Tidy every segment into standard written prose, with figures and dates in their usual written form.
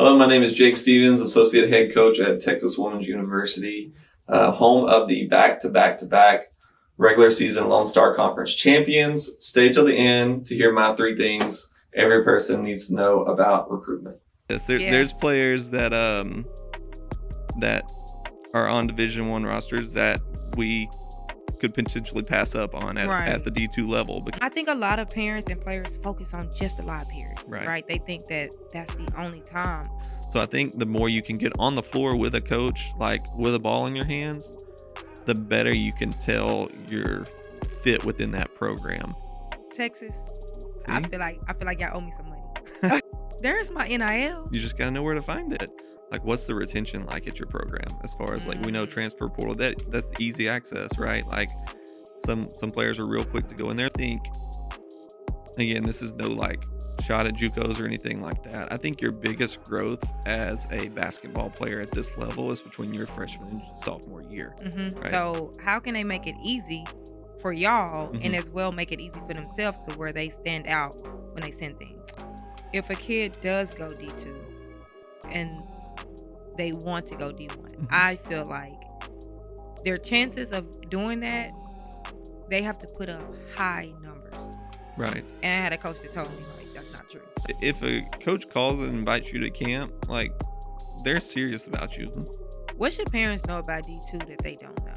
Hello, my name is Jake Stevens, Associate Head Coach at Texas Women's University, home of the back-to-back regular season Lone Star Conference champions. Stay till the end to hear my three things every person needs to know about recruitment. Yes, there's players that are on Division I rosters that we could potentially pass up on at the D2 level. I think a lot of parents and players focus on just the live period, right? They think that that's the only time. So I think the more you can get on the floor with a coach, like with a ball in your hands, the better you can tell your fit within that program. Texas, I feel like y'all owe me some money. There's my NIL. You just gotta know where to find it. Like, what's the retention like at your program? As far as like we know, transfer portal, that's easy access, right? Like some players are real quick to go in there. I think, again, this is no like shot at Jucos or anything like that. I think your biggest growth as a basketball player at this level is between your freshman and sophomore year. Right? So how can they make it easy for y'all and as well make it easy for themselves to where they stand out when they send things? If a kid does go D2 and they want to go D1, I feel like their chances of doing that, they have to put up high numbers. Right. And I had a coach that told me, like, that's not true. If a coach calls and invites you to camp, like, they're serious about you. What should parents know about D2 that they don't know?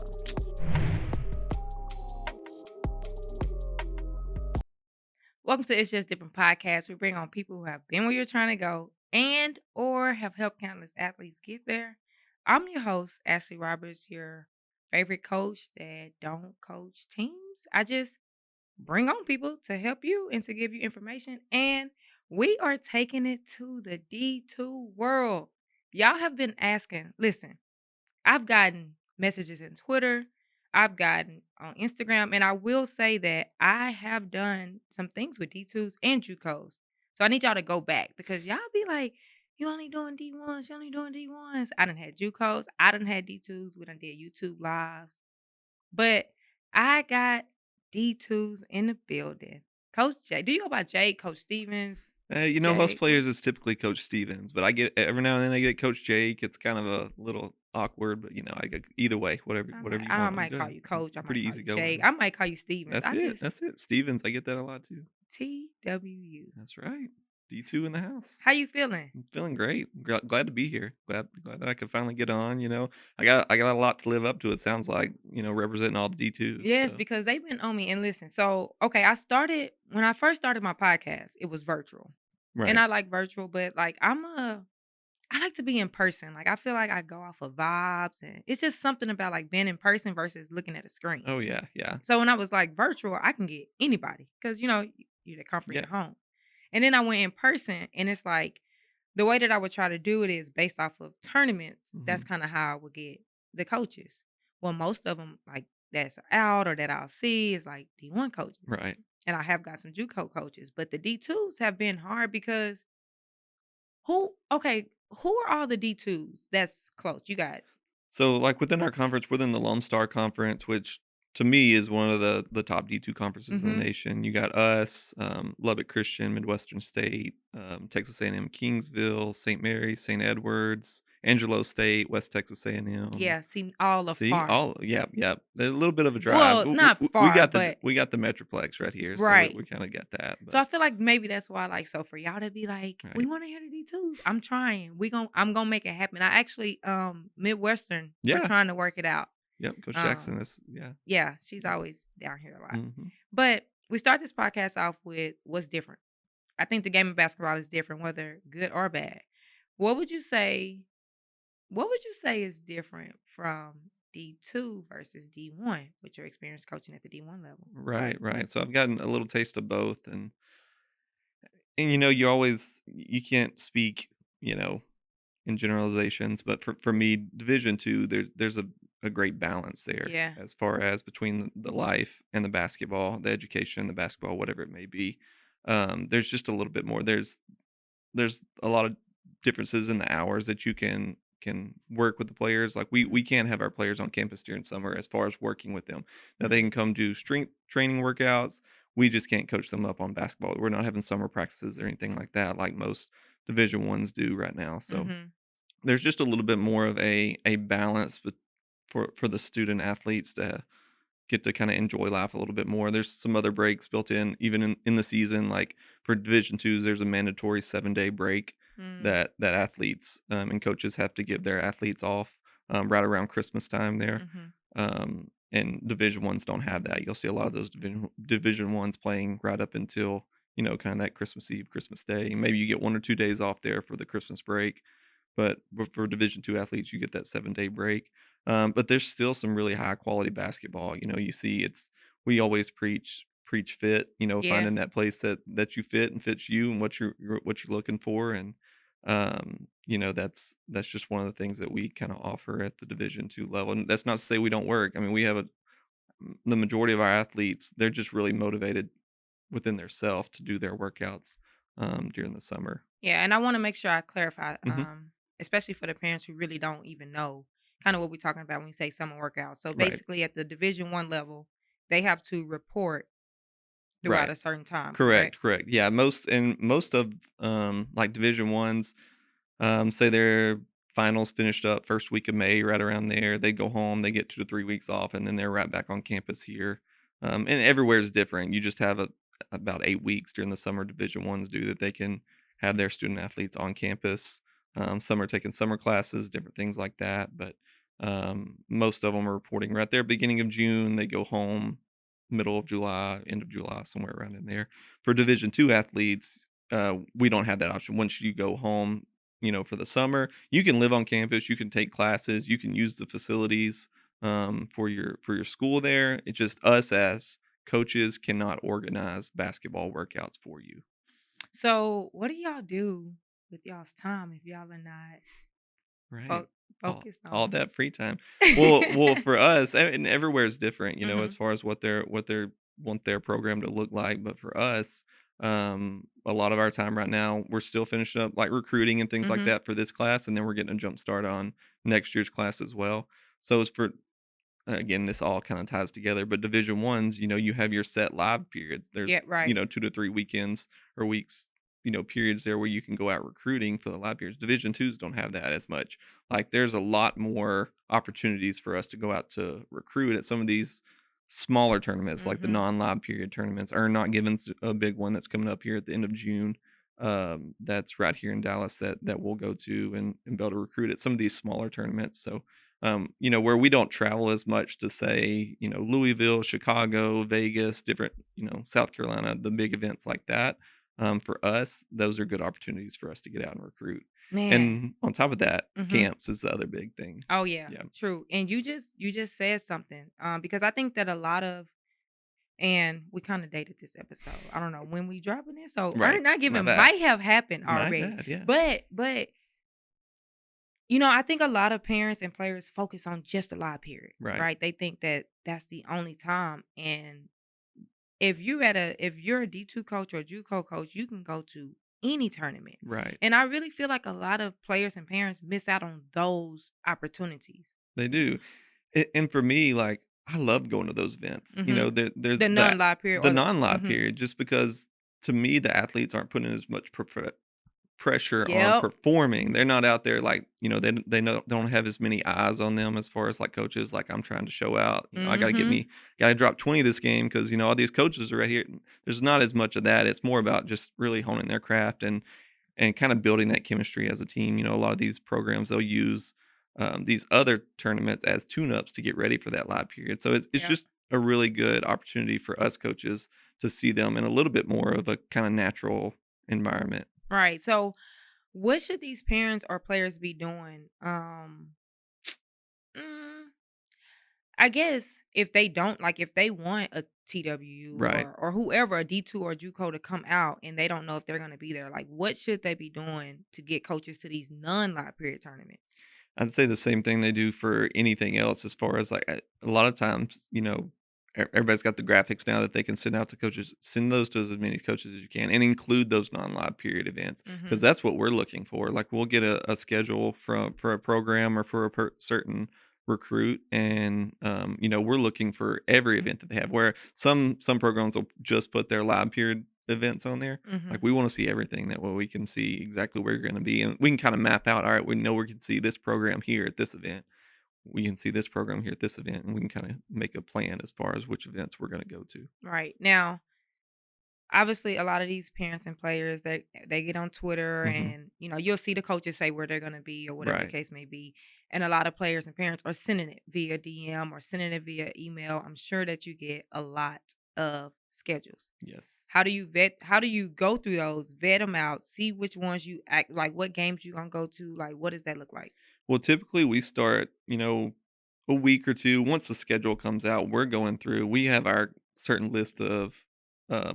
Welcome to It's Just Different Podcast. We bring on people who have been where you're trying to go and or have helped countless athletes get there. I'm your host, Ashley Roberts, your favorite coach that don't coach teams. I just bring on people to help you and to give you information. And we are taking it to the D2 world. Y'all have been asking, listen, I've gotten messages in Twitter. I've gotten on Instagram, and I will say that I have done some things with D2s and Jucos. So I need y'all to go back because y'all be like, you only doing D1s, you only doing D1s. I done had Jucos, I done had D2s, we done did YouTube lives. But I got D2s in the building. Coach Jay, do you go by Jay, Coach Stevens? Most players is typically Coach Stevens, but I get every now and then I get Coach Jake. It's kind of a little awkward, but I get either way, whatever you want. I might call you Coach. I might Pretty call easy you going. Jake. I might call you Stevens. That's it. Stevens, I get that a lot too. TWU. That's right. D2 in the house. How you feeling? I'm feeling great. Glad to be here. Glad that I could finally get on. I got a lot to live up to. It sounds like representing all the D2s. Yes, so. because they've been on me. And listen, so okay, when I first started my podcast, it was virtual, Right. and I like virtual, but like I like to be in person. Like I feel like I go off of vibes, and it's just something about like being in person versus looking at a screen. Oh yeah, yeah. So when I was like virtual, I can get anybody because you're the comfort of your home. And then I went in person, and it's like the way that I would try to do it is based off of tournaments. That's kind of how I would get the coaches. Well, most of them like that's out or that I'll see is like D1 coaches. Right. And I have got some JUCO coaches, but the D2s have been hard because who are all the D2s that's close? You got So like within our conference, within the Lone Star Conference, which to me is one of the top D2 conferences in the nation. You got us, Lubbock Christian, Midwestern State, Texas A&M Kingsville, St. Mary's, St. Edwards, Angelo State, West Texas A&M. Yeah, see all of far. Yeah. There's a little bit of a drive. Well, not far, we got the Metroplex right here, so right. we kind of get that. But. So I feel like maybe that's why, so for y'all to be like, right. We want to hear the D2s. I'm trying. I'm gonna make it happen. I actually Midwestern. Yeah. We're trying to work it out. Yep, Coach Jackson is Yeah, she's always down here a lot. But we start this podcast off with what's different. I think the game of basketball is different, whether good or bad. What would you say is different from D2 versus D1 with your experience coaching at the D1 level? Right. So I've gotten a little taste of both, and you can't speak, in generalizations, but for me, Division II, there's a great balance there. Yeah. As far as between the life and the basketball, the education, the basketball, whatever it may be. There's just a little bit more. There's a lot of differences in the hours that you can work with the players. Like we can't have our players on campus during summer as far as working with them. Now they can come do strength training workouts. We just can't coach them up on basketball. We're not having summer practices or anything like that, like most Division Ones do right now. So Mhm. there's just a little bit more of a balance, but for the student athletes to get to kind of enjoy life a little bit more. There's some other breaks built in, even in the season. Like for Division Twos, there's a mandatory 7-day break Mm. that athletes and coaches have to give their athletes off right around Christmas time there. Mhm. And Division Ones don't have that. You'll see a lot of those Division Ones playing right up until kind of that Christmas Eve, Christmas Day. Maybe you get 1 or 2 days off there for the Christmas break, but for Division Two athletes, you get that 7-day break. But there's still some really high quality basketball. You see we always preach fit, Yeah. finding that place that you fit and fits you and what you're looking for. And that's just one of the things that we kind of offer at the Division Two level. And that's not to say we don't work. I mean, we have the majority of our athletes, they're just really motivated within their self to do their workouts during the summer. Yeah, and I want to make sure I clarify, Hmm. especially for the parents who really don't even know kind of what we're talking about when we say summer workouts. So Right. basically, at the Division 1 level, they have to report throughout Right. a certain time, correct? Correct. Yeah, most of like Division Ones, say their finals finished up first week of May, right around there. They go home, they get 2 to 3 weeks off, and then they're right back on campus here. And everywhere is different. You just have about 8 weeks during the summer. Division Ones do that they can have their student athletes on campus. Some are taking summer classes, different things like that. But most of them are reporting right there, beginning of June. They go home middle of July, end of July, somewhere around in there. For Division Two athletes, we don't have that option. Once you go home, for the summer, you can live on campus, you can take classes, you can use the facilities for your school there. It's just us as coaches cannot organize basketball workouts for you. So, what do y'all do with y'all's time if y'all are not Right. fo- All focused all on? that free time. Well, for us, and everywhere is different, as Mhm. far as what they want their program to look like. But for us, a lot of our time right now, we're still finishing up like recruiting and things like Mhm. that for this class, and then we're getting a jump start on next year's class as well. So it's for again, this all kind of ties together. But Division Ones, you have your set live periods. There's Yeah, right. 2 to 3 weekends or weeks, periods there where you can go out recruiting for the live periods. Division Twos don't have that as much. Like there's a lot more opportunities for us to go out to recruit at some of these smaller tournaments, like the Mhm. non-live period tournaments. Or not Givens, a big one that's coming up here at the end of June. That's right here in Dallas that we'll go to and be able to recruit at some of these smaller tournaments. So where we don't travel as much to say, Louisville, Chicago, Vegas, different, South Carolina, the big events like that. For us, those are good opportunities for us to get out and recruit. Man. And on top of that, Mhm. camps is the other big thing. Oh yeah, Yeah. true. And you just said something. Because I think that a lot of and we kind of dated this episode. I don't know when we dropping it. So Right. earn not My giving bad. might have happened My already. bad. Yeah. But I think a lot of parents and players focus on just the live period, Right. right? They think that that's the only time. And if you're a D2 coach or a Juco coach, you can go to any tournament. Right. And I really feel like a lot of players and parents miss out on those opportunities. They do. And for me, like, I love going to those events. Mhm. There's The that non-live period the or the non-live mhm. period, just because to me the athletes aren't putting as much pressure on Yep. performing. They're not out there like, they don't have as many eyes on them as far as like coaches. Like I'm trying to show out. I Mhm. got to drop 20 this game because all these coaches are right here. There's not as much of that. It's more about just really honing their craft and kind of building that chemistry as a team. A lot of these programs they'll use these other tournaments as tune-ups to get ready for that live period. So it's Yep. just a really good opportunity for us coaches to see them in a little bit more of a kind of natural environment. Right. So, what should these parents or players be doing? Mm, I guess if they don't like, if they want a TWU Right. or whoever a D2 or JUCO to come out and they don't know if they're going to be there, like what should they be doing to get coaches to these non-live period tournaments? I'd say the same thing they do for anything else as far as like a lot of times, everybody's got the graphics now that they can send out to coaches, send those to as many coaches as you can and include those non-live period events because Mhm. that's what we're looking for. Like we'll get a schedule for a program or for a certain recruit and we're looking for every event that they have where some programs will just put their live period events on there. Mhm. Like we want to see everything. That way we can see exactly where you're going to be, and we can kind of map out. All right, we know we can see this program here at this event. We can see this program here at this event, and we can kind of make a plan as far as which events we're going to go to. Right. Now, obviously a lot of these parents and players that they get on Twitter Hmm. and you'll see the coaches say where they're going to be or whatever the Right. case may be, and a lot of players and parents are sending it via DM or sending it via email. I'm sure that you get a lot of schedules. Yes. How do you go through those, vet them out, see which ones you act like, what games you gonna go to, like what does that look like? Well, typically we start, a week or two. Once the schedule comes out, we're going through. We have our certain list of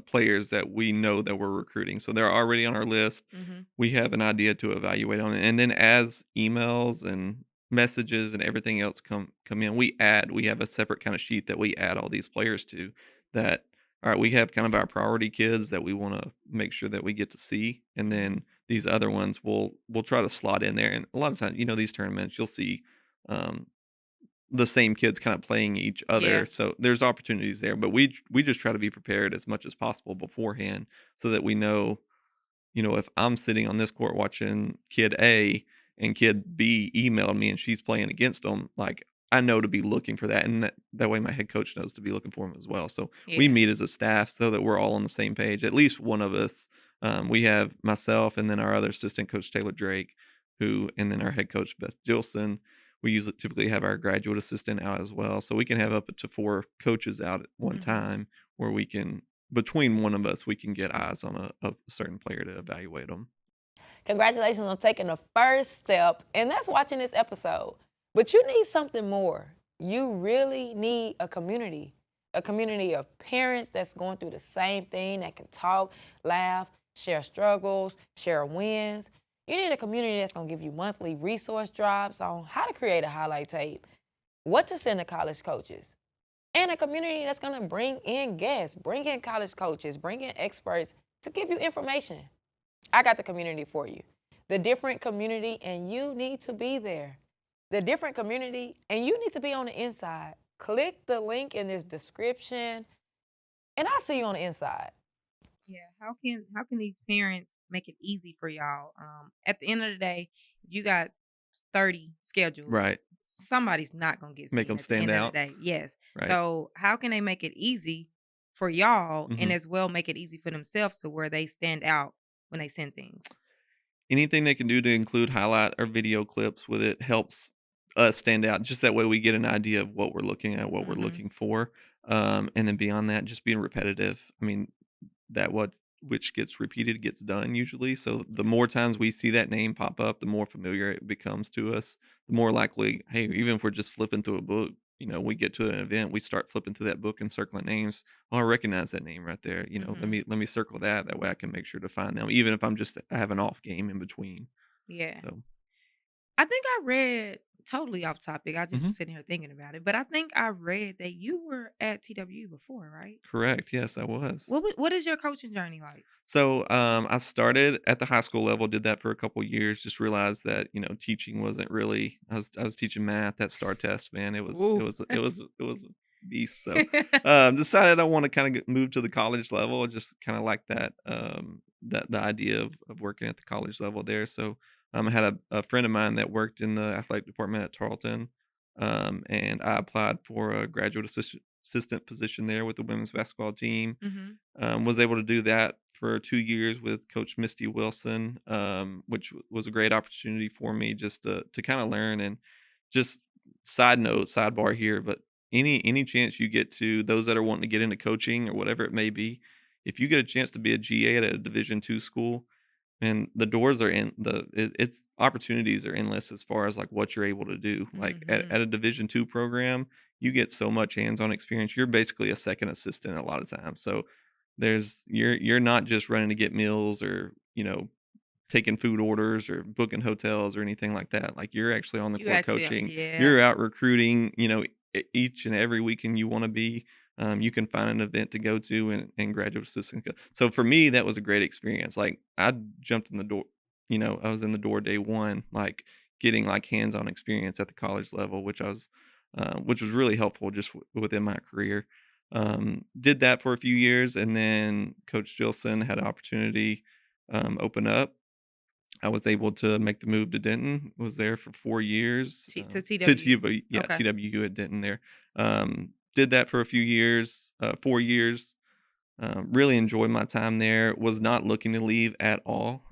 players that we know that we're recruiting, so they're already on our list. Mhm. We have an idea to evaluate on it, and then as emails and messages and everything else come in, we add. We have a separate kind of sheet that we add all these players to. That all right, we have kind of our priority kids that we want to make sure that we get to see, and Mhm. then these other ones we'll try to slot in there. And a lot of times, these tournaments, you'll see um, the same kids kind of playing each Yeah. other. So there's opportunities there, but we just try to be prepared as much as possible beforehand so that we know, if I'm sitting on this court watching kid A and kid B emailed me and she's playing against them, like I know to be looking for that. And that way my head coach knows to be looking for them as well. So we Yeah. meet as a staff so that we're all on the same page. At least one of us. We have myself and then our other assistant coach, Taylor Drake, and then our head coach, Beth Gilson. We usually typically have our graduate assistant out as well. So we can have up to 4 coaches out at one Mhm. time where we can between one of us, we can get eyes on a certain player to evaluate them. Congratulations on taking the first step, and that's watching this episode. But you need something more. You really need a community of parents that's going through the same thing, that can talk, laugh, share struggles, share wins. You need a community that's going to give you monthly resource drops on how to create a highlight tape, what to send to college coaches, and a community that's going to bring in guests, bring in college coaches, bring in experts to give you information. I got the community for you. The different community, and you need to be there. The different community, and you need to be on the inside. Click the link in this description, and I'll see you on the inside. Yeah, how can these parents make it easy for y'all? At the end of the day, if you got 30 schedules, Right. somebody's not gonna get Make seen them at the stand end of the out. day. Yes. Right. So how can they make it easy for y'all and Mhm. as well make it easy for themselves to where they stand out when they send things? Anything they can do to include highlight or video clips with it helps us stand out. Just that way we get an idea of what we're looking at, what we're Mhm. looking for. And then beyond that, just being repetitive. I mean, that what which gets repeated gets done usually. So the more times we see that name pop up, the more familiar it becomes to us. The more likely, hey, even if we're just flipping through a book, we get to an event, we start flipping through that book and circling names. Oh, I recognize that name right there. Let Mhm. me circle that. That way I can make sure to find them, even if I have an off game in between. Yeah. So I think I read totally off topic. I just mhm. was sitting here thinking about it, but I think I read that you were at TWU before, right? Correct. Yes, I was. What is your coaching journey like? So, I started at the high school level, did that for a couple years, just realized that, teaching wasn't really I was teaching math, that STAR test, man, Ooh. it was a beast, so, decided I wanna kinda move to the college level, just kinda like that, the idea of working at the college level there, so, I had a friend of mine that worked in the athletic department at Tarleton, and I applied for a graduate assistant position there with the women's basketball team. Mhm. Was able to do that for 2 years with Coach Misty Wilson, which was a great opportunity for me just to kinda learn. And just side note, sidebar here, but any chance you get to those that are wanting to get into coaching or whatever it may be, if you get a chance to be a GA at a Division II school, and the doors are it's opportunities are endless as far as, like, what you're able to do. Like, at Mhm. a Division II program, you get so much hands-on experience. You're basically a second assistant a lot of times. So, you're not just running to get meals or, taking food orders or booking hotels or anything like that. Like, you're actually on the You court actually coaching. yeah. You're out recruiting, each and every weekend you wanna be. You can find an event to go to and graduate assistant go so for me, that was a great experience. Like, I jumped in the door I was in the door day 1, like, getting, like, hands-on experience at the college level, which was really helpful just within my career. Did that for a few years, and then Coach Gilson had an opportunity open up. I was able to make the move to Denton. Was there for 4 years. To To TWU. TW, yeah, Okay. TWU at Denton there. Did that for a few years, 4 years. Really enjoyed my time there. Was not looking to leave at all.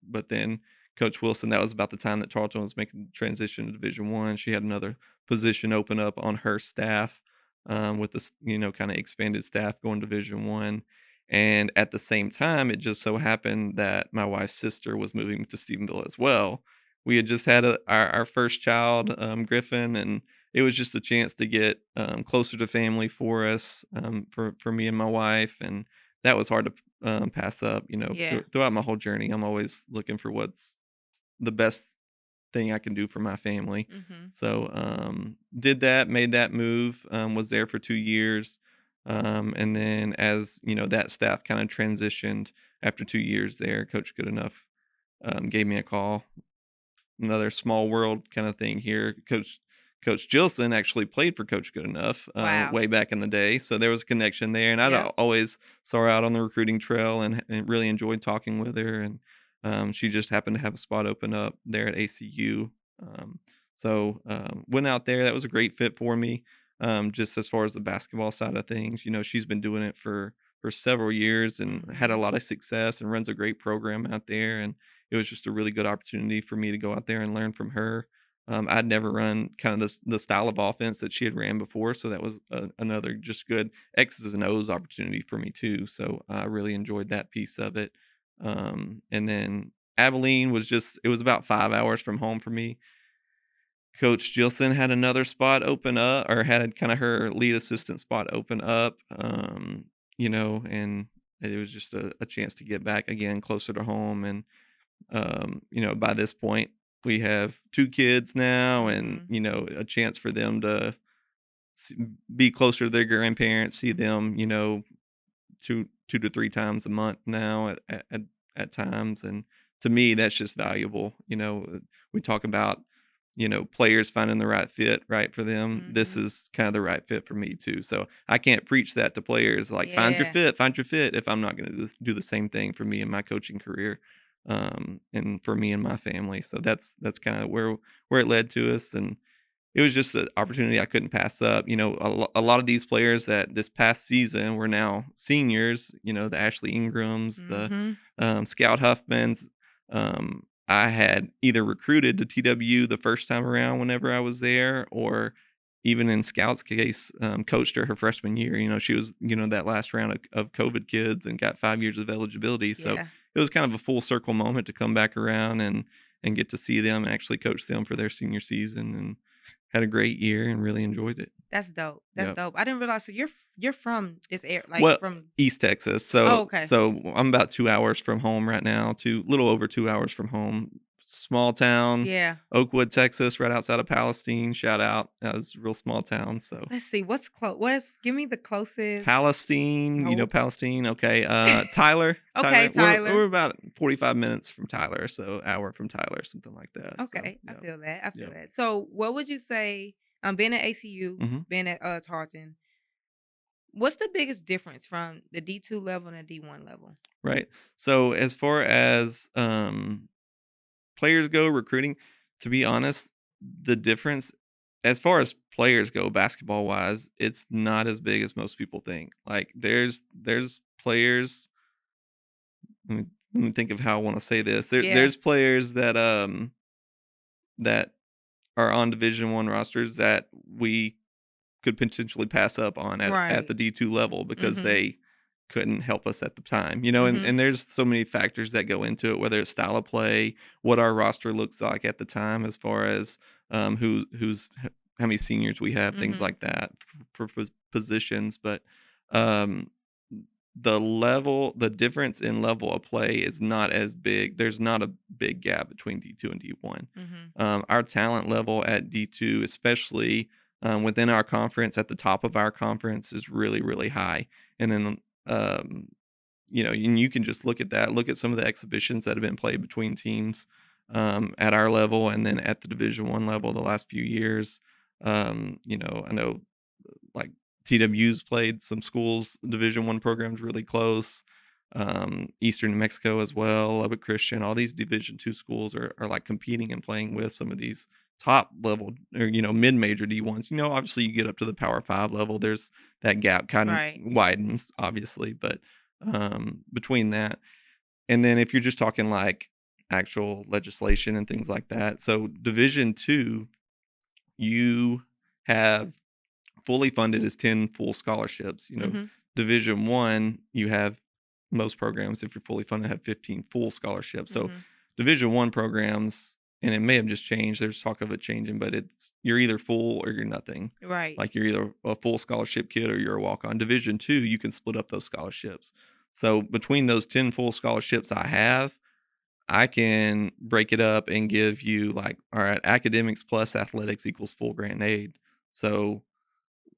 But then Coach Wilson, that was about the time that Tarleton was making the transition to Division One. She had another position open up on her staff with this, kind of expanded staff going to Division One. And at the same time, it just so happened that my wife's sister was moving to Stephenville as well. We had just had our first child, Griffin, and it was just a chance to get closer to family for us, for me and my wife, and that was hard to pass up. Yeah. Throughout my whole journey, I'm always looking for what's the best thing I can do for my family. Mm-hmm. So did that, made that move, was there for 2 years, and then as that staff kind of transitioned after 2 years there, Coach Goodenough gave me a call. Another small world kind of thing here. Coach Gilson actually played for Coach Goodenough Wow. way back in the day, so there was a connection there. And I'd Yep. always saw her out on the recruiting trail and really enjoyed talking with her. And she just happened to have a spot open up there at ACU. So went out there. That was a great fit for me. Just as far as the basketball side of things, she's been doing it for several years and had a Mhm. lot of success and runs a great program out there. And it was just a really good opportunity for me to go out there and learn from her. I'd never run kind of the style of offense that she had ran before, so that was another just good X's and O's opportunity for me too. So I really enjoyed that piece of it. And then Abilene it was about 5 hours from home for me. Coach Gilson had another spot open up, or had kind of her lead assistant spot open up. And it was just a chance to get back again closer to home. And by this point, we have 2 kids now, and Mhm. a chance for them to s be closer to their grandparents, see them, 2 to 3 times a month now at times. And to me, that's just valuable. We talk about, players finding the right fit, right, for them. This Mhm. is kind of the right fit for me too. So I can't preach that to players, like, Yeah. find your fit, if I'm not gonna do the same thing for me in my coaching career, and for me and my family. So that's kinda where it led to us. And it was just an opportunity I couldn't pass up. A lot of these players that this past season were now seniors, the Ashley Ingrams, the Mhm. Scout Huffmans. I had either recruited to TWU the first time around whenever I was there, or even in Scout's case, coached her freshman year. She was, that last round of COVID kids and got 5 years of eligibility. So Yeah. it was kind of a full circle moment to come back around and get to see them and actually coach them for their senior season. And had a great year and really enjoyed it. That's dope. That's Yep. dope. I didn't realize. So you're from this area, like Well, from. East Texas. Oh, So okay. so I'm about 2 hours from home right now, little over 2 hours from home. Small town, Yeah. Oakwood, Texas, right outside of Palestine. Shout out. That was a real small town. So Let's see. What's close? Give me the closest. Palestine, Nope. Palestine. Okay. Tyler. Okay, Tyler. We're about 45 minutes from Tyler, so hour from Tyler, something like that. So Okay, I yeah. feel that. I feel Yep. that. So, what would you say? Being at ACU, Mhm. being at Tarleton, what's the biggest difference from the D2 level and the D1 level? Right. So as far as players go, recruiting, to be honest, the difference as far as players go, basketball wise, it's not as big as most people think. Like there's players. Let me think of how I want to say this. Yeah. There's players that are on Division One rosters that we could potentially pass up on at Right. the D2 level because Mhm. they couldn't help us at the time. And, Mhm. and there's so many factors that go into it, whether it's style of play, what our roster looks like at the time, as far as how many seniors we have, things Mhm. like that for positions. But um, the difference in level of play is not as big. There's not a big gap between D2 and D1. Mhm. Our talent level at D2, especially within our conference, at the top of our conference, is really, really high. And then, um, and you can just look at that, look at some of the exhibitions that have been played between teams at our level and then at the Division One level the last few years. I know like TWU's played some schools, Division I programs really close. Eastern New Mexico as well, Lubbock Christian, all these Division II schools are like competing and playing with some of these top level or mid-major D1s. Obviously you get up to the Power 5 level, there's that gap kind of Right. widens, obviously, but between that, and then if you're just talking like actual legislation and things like that, so Division II, you have fully funded is 10 full scholarships. Mhm. Division I, you have most programs, if you're fully funded, have 15 full scholarships. So Mhm. Division I programs, and it may have just changed. There's talk of it changing, but you're either full or you're nothing. Right. Like you're either a full scholarship kid or you're a walk-on. Division II, you can split up those scholarships. So between those 10 full scholarships I can break it up and give you like, all right, academics plus athletics equals full grant aid. So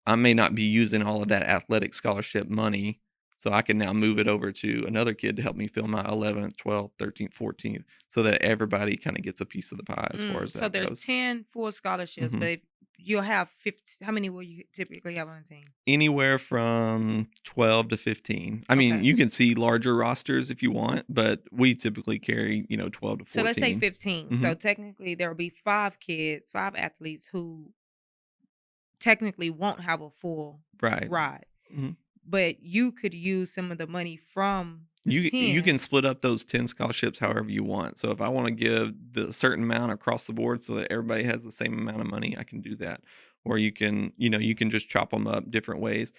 I may not be using all of that athletic scholarship money, so I can now move it over to another kid to help me fill my 11th, 12th, 13th, 14th, so that everybody kind of gets a piece of the pie as far as So that there's goes. 10 full scholarships, Mhm. but if you'll have 50. How many will you typically have on a team? Anywhere from 12 to 15. I mean, Okay. you can see larger rosters if you want, but we typically carry, 12 to 14. So let's say 15. So Mhm. technically there will be 5 athletes who technically won't have a full Right. ride. Mhm. But you could use some of the money from the You 10. can split up those 10 scholarships however you want. So if I want to give the certain amount across the board so that everybody has the same amount of money, I can do that. Or you can just chop them up different ways.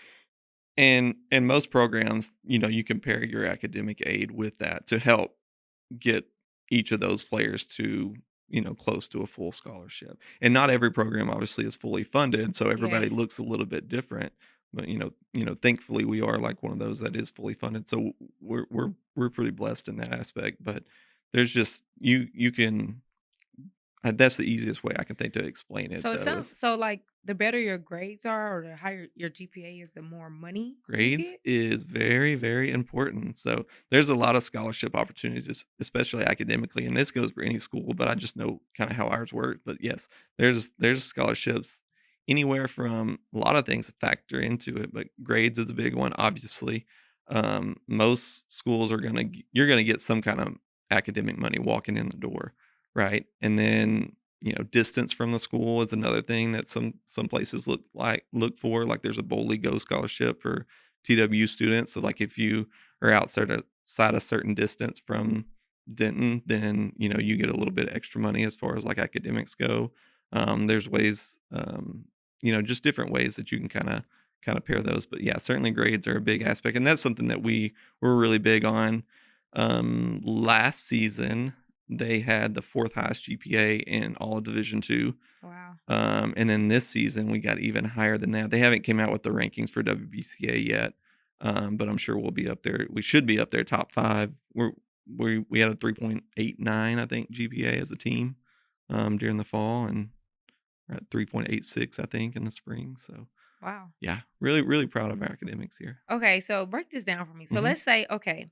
And in most programs, you can pair your academic aid with that to help get each of those players to, close to a full scholarship. And not every program obviously is fully funded, so everybody Yeah. looks a little bit different. But thankfully we are like one of those that is fully funded. So we're pretty blessed in that aspect. But there's just you can that's the easiest way I can think to explain it So it though sounds is so like the better your grades are or the higher your GPA is, the more money you grades get. is very, very important. So there's a lot of scholarship opportunities, especially academically, and this goes for any school, but I just know kind of how ours work. But yes, there's scholarships anywhere from a lot of things that factor into it, but grades is a big one, obviously. Most schools you're gonna get some kind of academic money walking in the door, right? And then distance from the school is another thing that some places look for. Like there's a Boldly Go scholarship for TWU students. So like if you are outside a certain distance from Denton, then you get a little bit extra money as far as like academics go. There's ways, just different ways that you can kind of pair those. But yeah, certainly grades are a big aspect, and that's something that we're really big on. Last season they had the 4th highest GPA in all of Division II. Wow. And then this season we got even higher than that. They haven't came out with the rankings for WBCA yet, but I'm sure we'll be up there. We should be up there top 5. We had a 3.89, I think, GPA as a team during the fall, and we're at 3.86, I think, in the spring. So Wow. yeah, really, really proud of our academics here. Okay, so break this down for me. So Mhm. let's say, okay.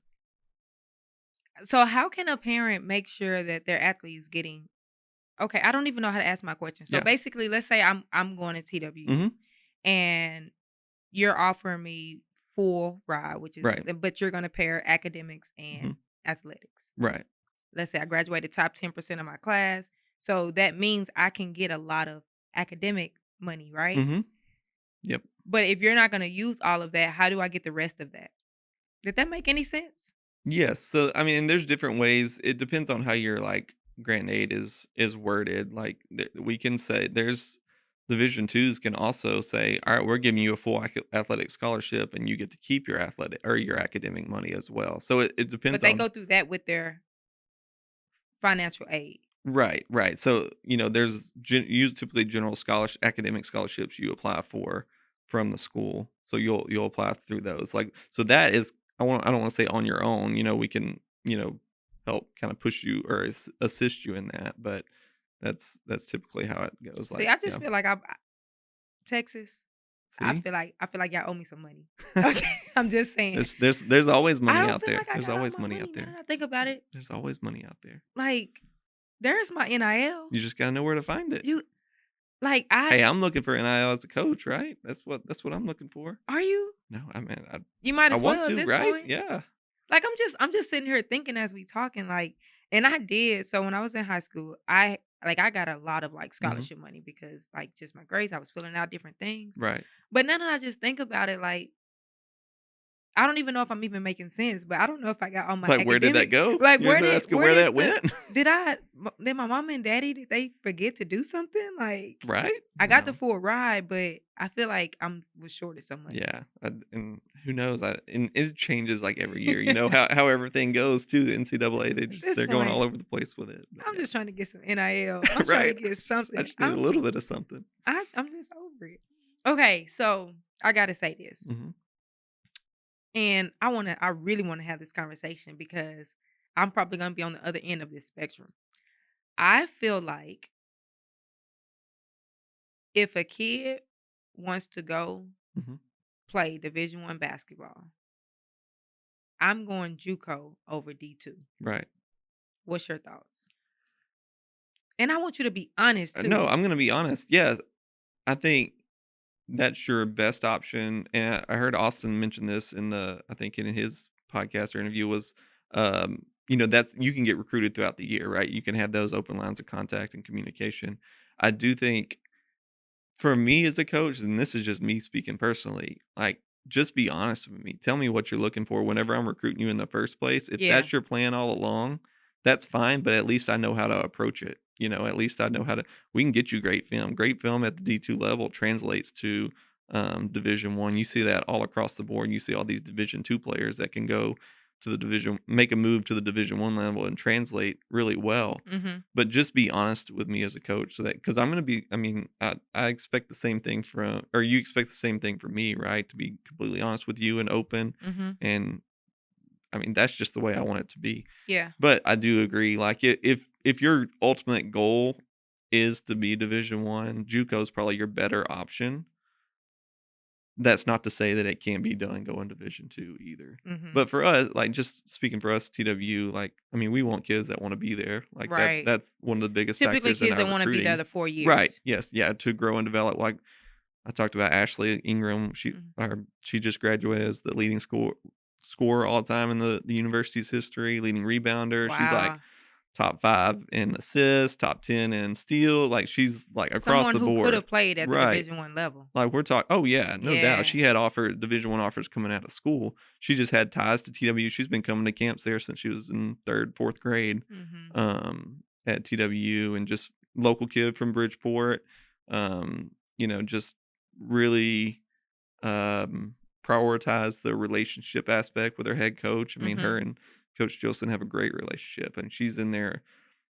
So how can a parent make sure that their athlete is getting? Okay, I don't even know how to ask my question. So Yeah. basically, let's say I'm going to TWU Mhm. and you're offering me full ride, which is Right. but you're going to pair academics and Mhm. athletics. Right. Let's say I graduated top 10% of my class. So that means I can get a lot of academic money, right? Mhm. Yep. But if you're not going to use all of that, how do I get the rest of that? Did that make any sense? Yes. So I mean, there's different ways. It depends on how your like grant aid is worded. Like we can say there's Division twos can also say, all right, we're giving you a full athletic scholarship, and you get to keep your athletic or your academic money as well. So it But depends they on go through that with their financial aid. right, right. So there's typically general academic scholarships you apply for from the school. So you'll apply through those. Like so that is I don't want to say on your own. We can help kind of push you or assist you in that, but that's typically how it goes. See, Like I just yeah, feel like Texas. I see, feel like y'all owe me some money. I'm just saying. there's always I money don't out feel there. like I There's got all always my money money. out Now there. that I think about it, There's always money out there. like there's my NIL. You just gotta know where to find it. You Like Hey, I'm looking for NIL as a coach, right? That's what I'm looking for. are you? No, I mean You might I as want well at to, this right? point. Yeah. Like I'm just sitting here thinking as we talking, like, and I did. So when I was in high school, I got a lot of like hmm scholarship money because like just my grades, I was filling out different things. Right. But now that I just think about it, like I don't even know if I'm even making sense, but I don't know if I got all It's my like, where did that academic go? like You're asking where that went? did my mom and daddy did they forget to do something? Like Right? I got the No. full ride, but I feel like was shorted some money. Yeah. And who knows? And it changes like every year. You know how everything goes too. The NCAA, At this they're going all point, over the place with it. But I'm yeah. just trying to get some NIL. I'm trying to Right? get I something. just need a little bit of something. I'm just over it. Okay, so I gotta say this. hmm And I really wanna have this conversation because I'm probably gonna be on the other end of this spectrum. I feel like if a kid wants to go hmm play Division 1 basketball, I'm going JUCO over D2. Right. What's your thoughts? And I want you to be honest No, too. I'm gonna be honest. Yeah, I think that's your best option. And I heard Austin mention this I think in his podcast or interview was, that's you can get recruited throughout the year, right? You can have those open lines of contact and communication. I do think for me as a coach, and this is just me speaking personally, like just be honest with me. Tell me what you're looking for whenever I'm recruiting you in the first place. If Yeah. that's your plan all along, that's fine, but at least I know how to approach it. At least I know how to we can get you great film. Great film at the D2 level translates to Division 1. You see that all across the board. You see all these Division 2 players that can go to make a move to the Division 1 level and translate really well. Mhm. But just be honest with me as a coach so that because I'm going to be, I expect the same thing or you expect the same thing from me, right? To be completely honest with you and open. Mhm. And that's just the way I want it to be. Yeah. But I do agree, like if your ultimate goal is to be Division 1, JUCO is probably your better option. That's not to say that it can't be done going Division 2 either. Mhm. But for us, like just speaking for us, TWU, like we want kids that want to be there. Like Right. that's one of the biggest Typically factors in kids our that want to be there recruiting. the 4 years. Right. Yes. Yeah. To grow and develop. Like I talked about Ashley Ingram. Mhm. She just graduated as the leading scorer all time in the university's history, leading rebounder. She's like Wow. top 5 in assists, top 10 in steal. Like she's like across Someone the who could board. have played at the Right. Division 1 level. Like we're talking, oh yeah, no doubt. Yeah. She had Division 1 offers coming out of school. She just had ties to TWU. She's been coming to camps there since she was in 3rd, 4th grade, Mhm. at TWU, and just local kid from Bridgeport. Just really prioritize the relationship aspect with her head coach. Her Mhm. and Coach Jilson have a great relationship, and she's in there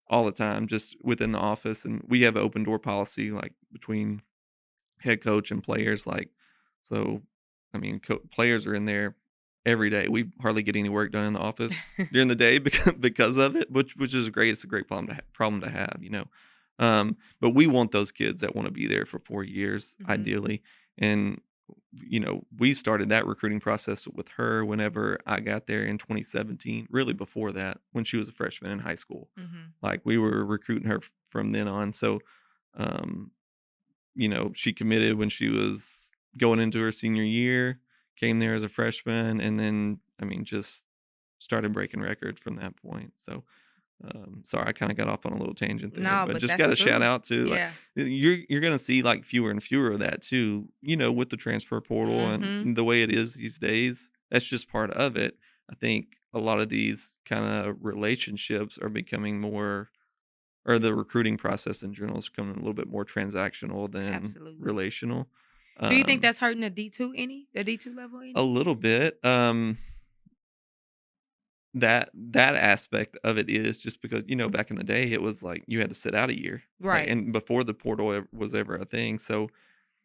all the time, just within the office. And we have an open door policy, like between head coach and players. Like, so, players are in there every day. We hardly get any work done in the office during the day because of it, which is great. It's a great problem to have. But we want those kids that want to be there for 4 years, Mhm. ideally. And we started that recruiting process with her whenever I got there in 2017. Really before that, when she was a freshman in high school. Mhm. Like we were recruiting her from then on. So, um, she committed when she was going into her senior year, came there as a freshman, and then, just started breaking records from that point. So, sorry, I kind of got off on a little tangent there, No, but but just that's got to shout true. out to like Yeah. you're gonna see like fewer and fewer of that too. With the transfer portal Mhm. and the way it is these days, that's just part of it. I think a lot of these kind of relationships are becoming more or the recruiting process in general is becoming a little bit more transactional than Absolutely. relational. Do you think Um, that's hurting the D2 level a any? little bit. That aspect of it is just because back in the day it was like you had to sit out a year, like, Right. and before the portal was ever a thing. So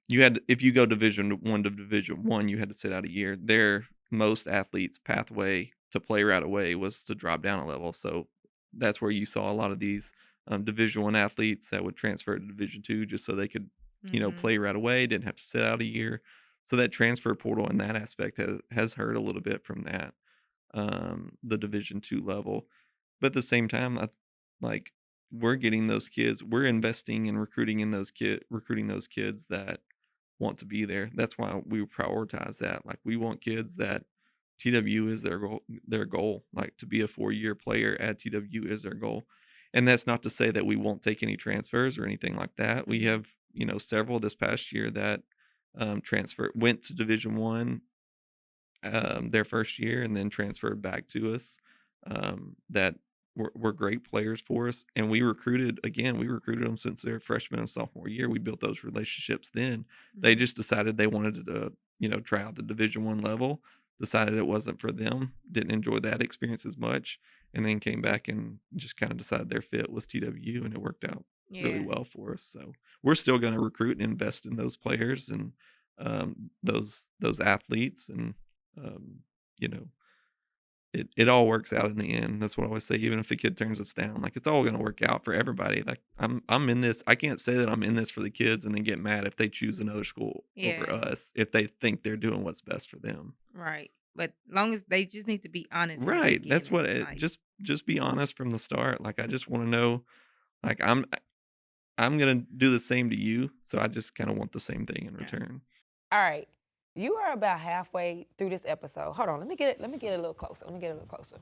you had if you go Division 1 to Division 1, you had to sit out a year. Most athletes' pathway to play right away was to drop down a level. So that's where you saw a lot of these Division 1 athletes that would transfer to Division 2 just so they could Mhm. play right away, didn't have to sit out a year. So that transfer portal in that aspect has hurt a little bit from the Division 2 level. But at the same time, like we're getting those kids. We're investing in recruiting those kids that want to be there. That's why we prioritize that. Like we want kids that TWU is their goal. Their goal, like to be a 4-year player at TWU, is their goal. And that's not to say that we won't take any transfers or anything like that. We have several this past year that went to Division 1 their first year and then transferred back to us, that were great players for us. And we recruited them since their freshman and sophomore year. We built those relationships then. They just decided they wanted to try out the Division 1 level, decided it wasn't for them, didn't enjoy that experience as much, and then came back and just kind of decided their fit was TWU, and it worked out really Yeah. well for us. So we're still going to recruit and invest in those players and those athletes, and you know, it all works out in the end. That's what I always say. Even if a kid turns us down, like it's all going to work out for everybody. Like I'm in this. I can't say that I'm in this for the kids and then get mad if they choose another school over Yeah. us if they think they're doing what's best for them. Right. But long as they just need to be honest in the Right. That's what beginning. it. Like, Just be honest from the start. Like I just want to know. Like I'm gonna do the same to you. So I just kind of want the same thing in Yeah. return. All right. You are about halfway through this episode. Hold on. Let me get a little closer.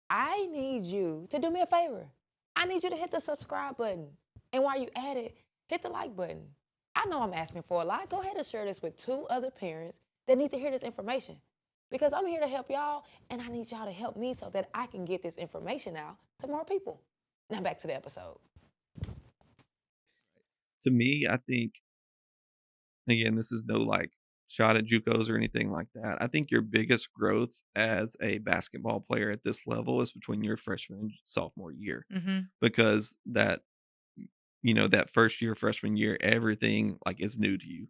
I need you to do me a favor. I need you to hit the subscribe button. And while you at it, hit the like button. I know I'm asking for a lot. Go ahead and share this with 2 other parents that need to hear this information. Because I'm here to help y'all, and I need y'all to help me so that I can get this information out to more people. Now back to the episode. To me, I think, again, this is no like shot at JUCOs or anything like that. I think your biggest growth as a basketball player at this level is between your freshman and sophomore year, because that first year, freshman year, everything like is new to you.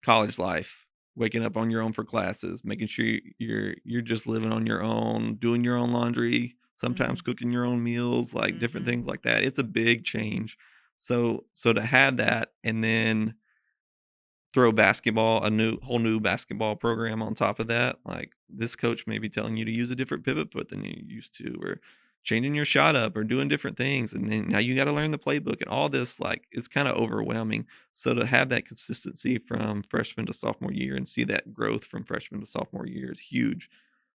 College life, waking up on your own for classes, making sure you're just living on your own, doing your own laundry, sometimes cooking your own meals, like different things like that. It's a big change. So to have that and then throw basketball, whole new basketball program on top of that, like this coach may be telling you to use a different pivot foot than you used to, or changing your shot up, or doing different things, and then now you got to learn the playbook and all this. Like it's kind of overwhelming. So to have that consistency from freshman to sophomore year and see that growth from freshman to sophomore year is huge.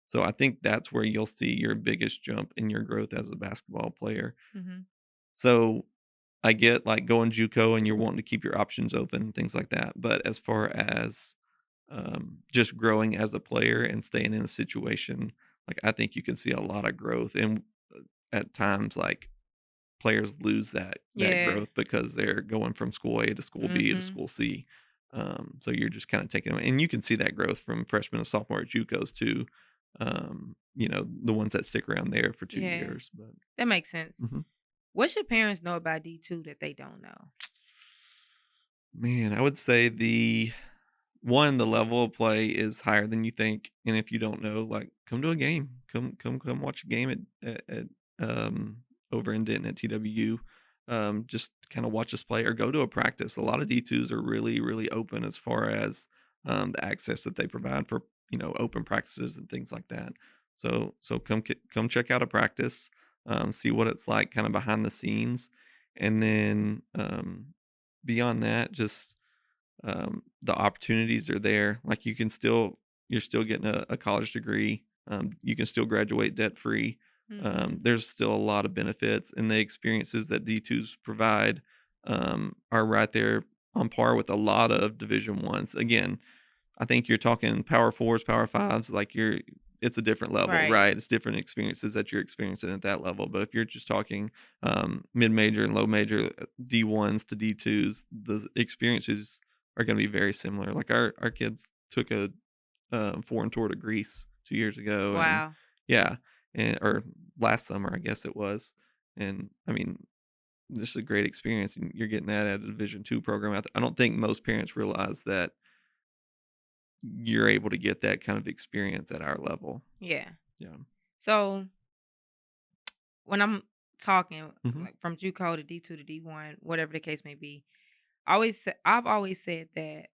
So I think that's where you'll see your biggest jump in your growth as a basketball player. So I get like going JUCO and you're wanting to keep your options open and things like that. But as far as just growing as a player and staying in a situation, like I think you can see a lot of growth. And at times, like players lose that Yeah. growth because they're going from school A to school B to school C. So you're just kind of taking away, and you can see that growth from freshman to sophomore at JUCOs too. The ones that stick around there for 2 Yeah. years. But That makes sense. Mhm. What should parents know about D2 that they don't know? Man, I would say the level of play is higher than you think, and if you don't know, like, come to a game. Come watch a game at over in Denton at TWU. Just kind of watch us play or go to a practice. A lot of D2s are really, really open as far as the access that they provide for open practices and things like that. So come check out a practice, see what it's like kind of behind the scenes, and then beyond that, just the opportunities are there. Like you're still getting a college degree. You can still graduate debt free. There's still a lot of benefits, and the experiences that D2s provide are right there on par with a lot of Division 1s. Again, I think you're talking Power 4s, Power 5s, like it's a different level, right? It's different experiences that you're experiencing at that level. But if you're just talking mid-major and low major, D1s to D2s, the experiences are going to be very similar. Like our kids took a foreign tour to Greece 2 years ago. Wow. Or last summer, I guess it was. And I mean, just a great experience, and you're getting that at a Division 2 program. I don't think most parents realize that you're able to get that kind of experience at our level. Yeah. Yeah. So when I'm talking Mhm. like from JUCO to D2 to D1, whatever the case may be, I've always said that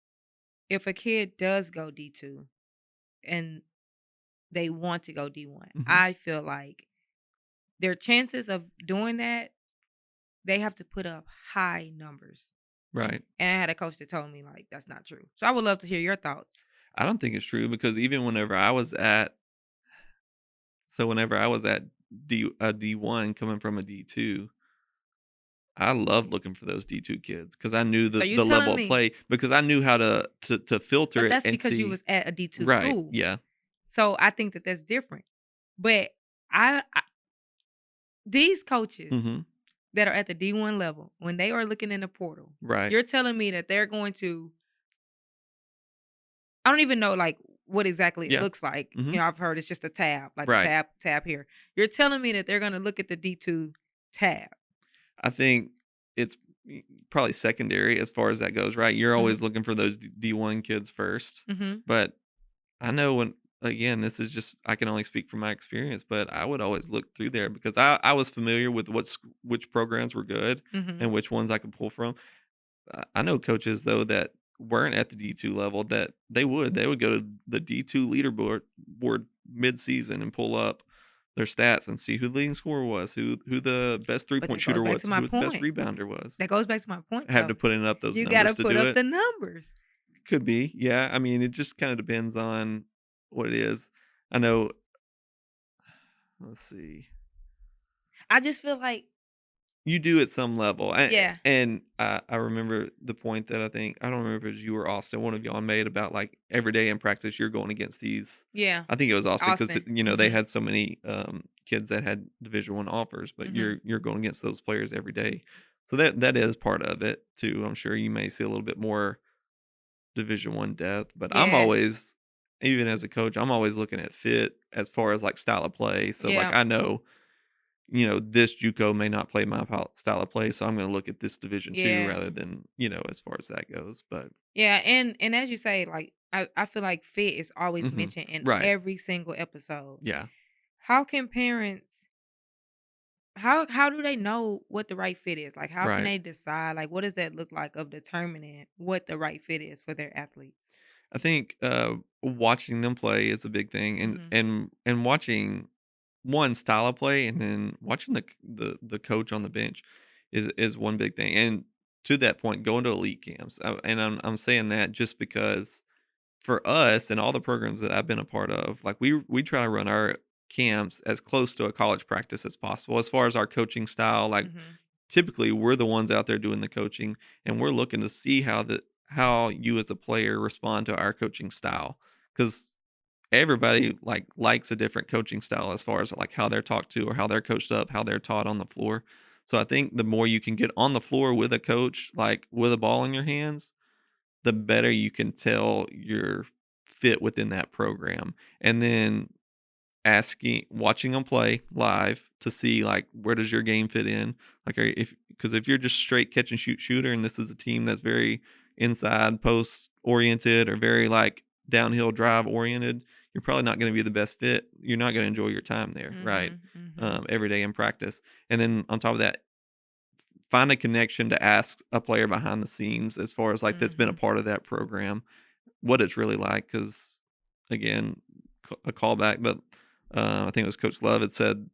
if a kid does go D2 and they want to go D1, Mhm. I feel like their chances of doing that they have to put up high numbers. Right. And I had a coach that told me like that's not true. So I would love to hear your thoughts. I don't think it's true because even whenever I was at D1 coming from a D2, I loved looking for those D2 kids because I knew So you the level telling of me, play because I knew how to filter but it that's and because you see. was at a D2 Right. school. Yeah. So I think that that's different. But I these coaches Mm-hmm. that are at the D1 level, when they are looking in the portal, Right. you're telling me that they're going to, I don't even know like what exactly it Yeah. looks like. Mhm. You know, I've heard it's just a tab, like Right. a tab here. You're telling me that they're going to look at the D2 tab. I think it's probably secondary as far as that goes, right? You're always looking for those D1 kids first. Mm-hmm. But I know when, again, this is just, I can only speak from my experience, but I would always look through there because I was familiar with which programs were good Mm-hmm. and which ones I could pull from. I know coaches, though, that weren't at the D2 level that they would go to the D2 leaderboard mid-season and pull up their stats and see who the leading scorer was, who the best But three-point that goes shooter back was, to who my the best point. rebounder was. That goes back to my point. Have though. to put in up those You numbers got to to put do up it. the numbers. Could be, yeah. I mean, it just kind of depends on what it is. I know. Let's see. I just feel like, You do at some level. Yeah. And I remember the point that I don't remember if it was you or Austin, one of y'all made about like every day in practice you're going against these. yeah, I think it was Austin because Austin. they Mhm. had so many kids that had Division I offers, but Mhm. you're going against those players every day. So that is part of it too. I'm sure you may see a little bit more Division I depth, but I'm Yeah. always, even as a coach, I'm always looking at fit as far as like style of play. So like Yeah. I know, this JUCO may not play my style of play, so I'm going to look at this Division II Yeah. rather than, as far as that goes. But Yeah, and as you say, like I feel like fit is always mentioned in right. every single episode. Yeah. How can parents how do they know what the right fit is? Like how can Right. they decide like what does that look like of determining what the right fit is for their athletes? I think watching them play is a big thing, and watching one style of play, and then watching the coach on the bench is one big thing. And to that point, going to elite camps, and I'm saying that just because for us and all the programs that I've been a part of, like we try to run our camps as close to a college practice as possible as far as our coaching style. Like typically we're the ones out there doing the coaching, and we're looking to see how you as a player respond to our coaching style, because everybody likes a different coaching style as far as like how they're talked to or how they're coached up, how they're taught on the floor. So I think the more you can get on the floor with a coach, like with a ball in your hands, the better you can tell your fit within that program. And then watching them play live to see like where does your game fit in, like because if you're just straight catch and shoot shooter and this is a team that's very inside post oriented or very like downhill drive oriented, you're probably not going to be the best fit. You're not going to enjoy your time there, right? Every day in practice. And then on top of that, find a connection to ask a player behind the scenes as far as like that's been a part of that program what it's really like, because again, a callback, but I think it was Coach Love had said,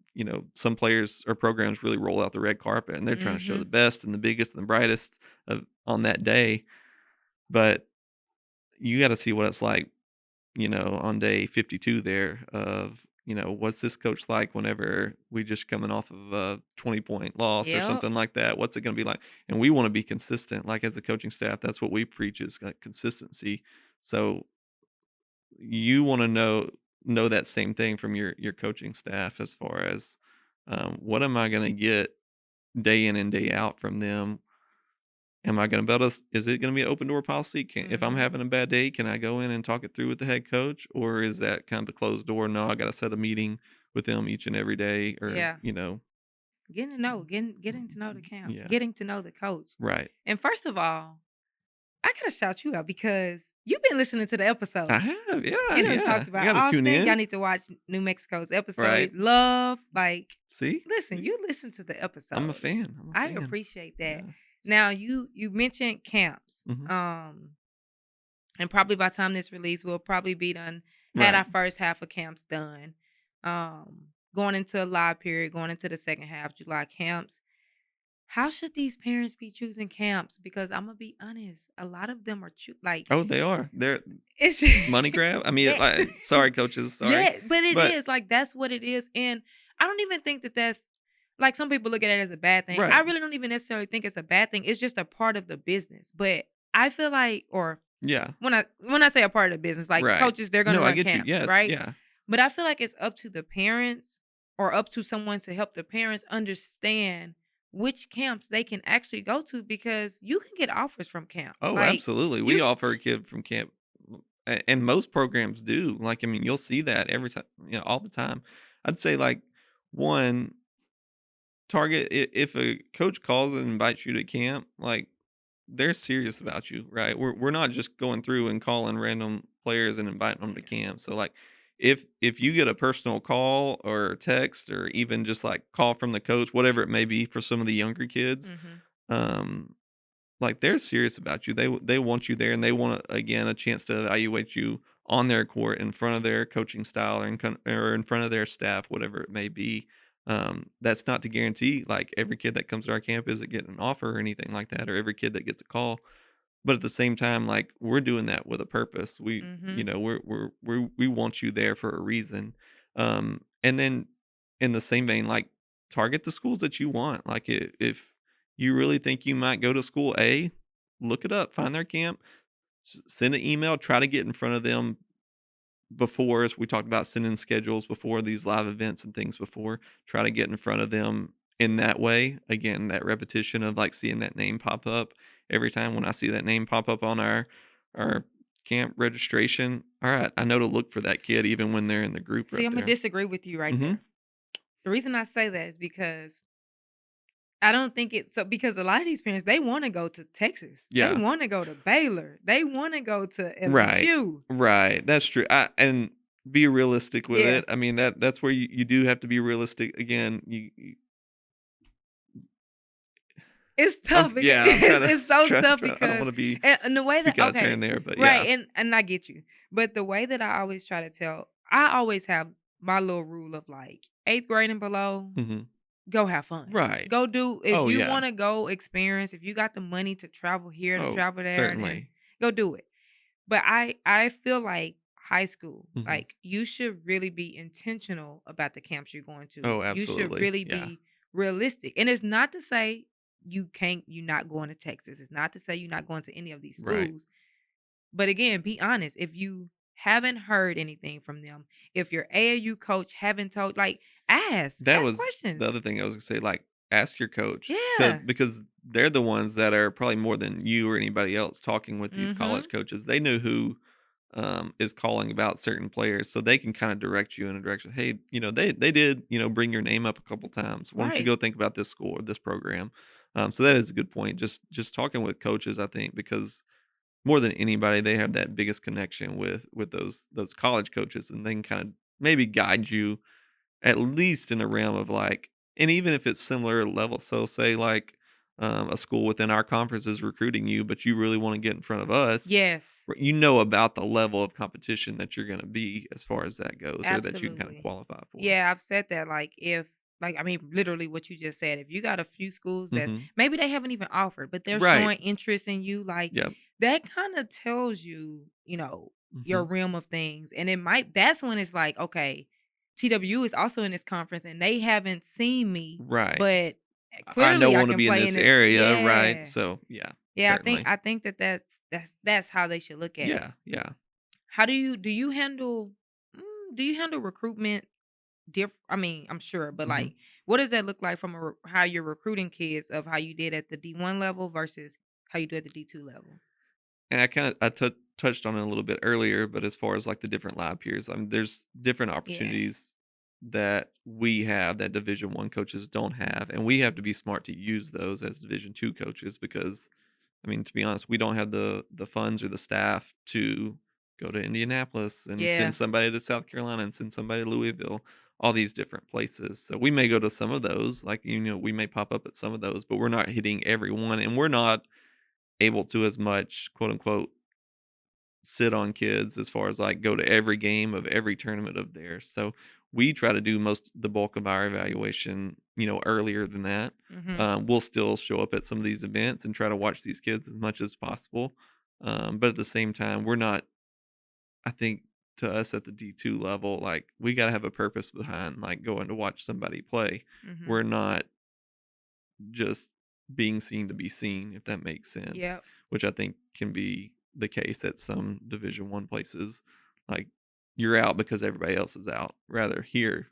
some players or programs really roll out the red carpet and they're trying to show the best and the biggest and the brightest on that day. But you got to see what it's like, on day 52 there of, what's this coach like whenever we just coming off of a 20-point loss or Yep. something like that? What's it going to be like? And we want to be consistent. Like as a coaching staff, that's what we preach is like consistency. So you want to know that same thing from your coaching staff as far as what am I going to get day in and day out from them? Am I going to be able to, is it going to be an open door policy? If I'm having a bad day, can I go in and talk it through with the head coach, or is that kind of a closed door? No, I got to set a meeting with them each and every day, or getting to know the camp, Yeah. getting to know the coach. Right. And first of all, I gotta shout you out because you've been listening to the episode. I have, yeah. You done talked about I gotta tune Austin. in. Y'all need to watch New Mexico's episode. Right. Love, like, see, listen, you listen to the episode. I'm a fan. I appreciate that. Yeah. Now you mentioned camps. And probably by the time this release, we'll probably be done, had our first half of camps done. Going into a live period, going into the second half, July camps. how should these parents be choosing camps? Because I'm gonna be honest, a lot of them are like Oh, they are. They're it's just, money grab. I mean, sorry, coaches. Sorry, yeah, but it but is like that's what it is, and I don't even think that that's like some people look at it as a bad thing. I right. really don't even necessarily think it's a bad thing. It's just a part of the business. But I feel like, or Yeah. when I say a part of the business, like Right. coaches, they're gonna No, I run get you. camps, Yes. right? Yeah. But I feel like it's up to the parents or up to someone to help the parents understand which camps they can actually go to because you can get offers from camps. Oh, Like absolutely. We you, offer a kid from camp, and most programs do. Like, I mean, you'll see that every time, all the time. I'd say like one target if a coach calls and invites you to camp, like they're serious about you, right? We're not just going through and calling random players and inviting them to camp. So like if you get a personal call or text or even just like call from the coach, whatever it may be for some of the younger kids, hmm um like they're serious about you. They want you there and they want again a chance to evaluate you on their court in front of their coaching style or in front of their staff, whatever it may be. That's not to guarantee like every kid that comes to our camp isn't getting an offer or anything like that, or every kid that gets a call. But at the same time, like we're doing that with a purpose. hmm We want you there for a reason. And then in the same vein, like target the schools that you want. Like if you really think you might go to school A, look it up, find their camp, send an email, try to get in front of them before, as we talked about sending schedules before these live events and things before, try to get in front of them in that way. Again, that repetition of like seeing that name pop up every time when I see that name pop up on our camp registration. All right, I know to look for that kid even when they're in the group See, right I'm gonna there. disagree with you right Mhm. there. The reason I say that is because I don't think it's so because a lot of these parents they want to go to Texas, they Yeah. want to go to Baylor, they want to go to Right. LSU. Right. That's true. And be realistic with Yeah, it. I mean that's where you do have to be realistic. Again, it's tough because I'm trying to it's so tough I don't because want to be and the way that speak out of okay, turn there, but right, yeah. and I get you, but the way that I always try to tell, I always have my little rule of like 8th grade and below, Mhm. go have fun. Right. Go do if Oh, you yeah. want to go experience, if you got the money to travel here to Oh, travel there, then certainly. go do it. But I feel like high school, Mhm. like you should really be intentional about the camps you're going to. Oh, You should absolutely. really Yeah. be realistic. And it's not to say you're not going to Texas. It's not to say you're not going to any of these Right. schools. But again, be honest. If you haven't heard anything from them, if your AAU coach haven't told, like That ask was the questions. other thing I was gonna say, like, ask your coach, Yeah. because they're the ones that are probably more than you or anybody else talking with these Mhm. college coaches. They know who, is calling about certain players, so they can kinda direct you in a direction. "Hey, they did, bring your name up a couple times. Why don't you Right. go think about this school or this program?" So that is a good point. Just talking with coaches, I think, because more than anybody, they have that biggest connection with those college coaches, and they can kinda maybe guide you at least in the realm of like, and even if it's similar level, so say like a school within our conference is recruiting you, but you really want to get in front of us, Yes. about the level of competition that you're going to be as far as that goes, or that you can kind of Absolutely. qualify for. Yeah, I've said that. Like, if, like, I mean, literally what you just said. If you got a few schools that's Hmm. maybe they haven't even offered, but they're Right. showing interest in you, like, Yep. that kind of tells you, your Hmm. realm of things. And that's when it's like, okay, TWU is also in this conference and they haven't seen me, Right. but I know clearly I want to can be in play this in this. area, right? Yeah. So yeah, Yeah, certainly. I think that that's how they should look at it. Yeah. Yeah. How do you handle recruitment I mean, I'm sure, but Hmm. like, what does that look like from how you're recruiting kids of how you did at the D1 level versus how you do at the D2 level? And I touched on it a little bit earlier, but as far as like the different lab peers, I mean, there's different Yeah. opportunities that we have that Division 1 coaches don't have, and we have to be smart to use those as Division 2 coaches because, I mean, to be honest, we don't have the funds or the staff to go to Indianapolis and Yeah. send somebody to South Carolina and send somebody to Louisville, all these different places. So we may go to some of those, like we may pop up at some of those, but we're not hitting every one, and we're not able to as much quote unquote sit on kids as far as like go to every game of every tournament of theirs. So we try to do the bulk of our evaluation, earlier than that. We'll still show up at some of these events and try to watch these kids as much as possible. But at the same time, we're not, I think to us at the D2 level, like we got to have a purpose behind like going to watch somebody play. We're not just being seen to be seen, if that makes sense. Yep. Which I think can be the case at some Division 1 places. Like you're out because everybody else is out. Rather here,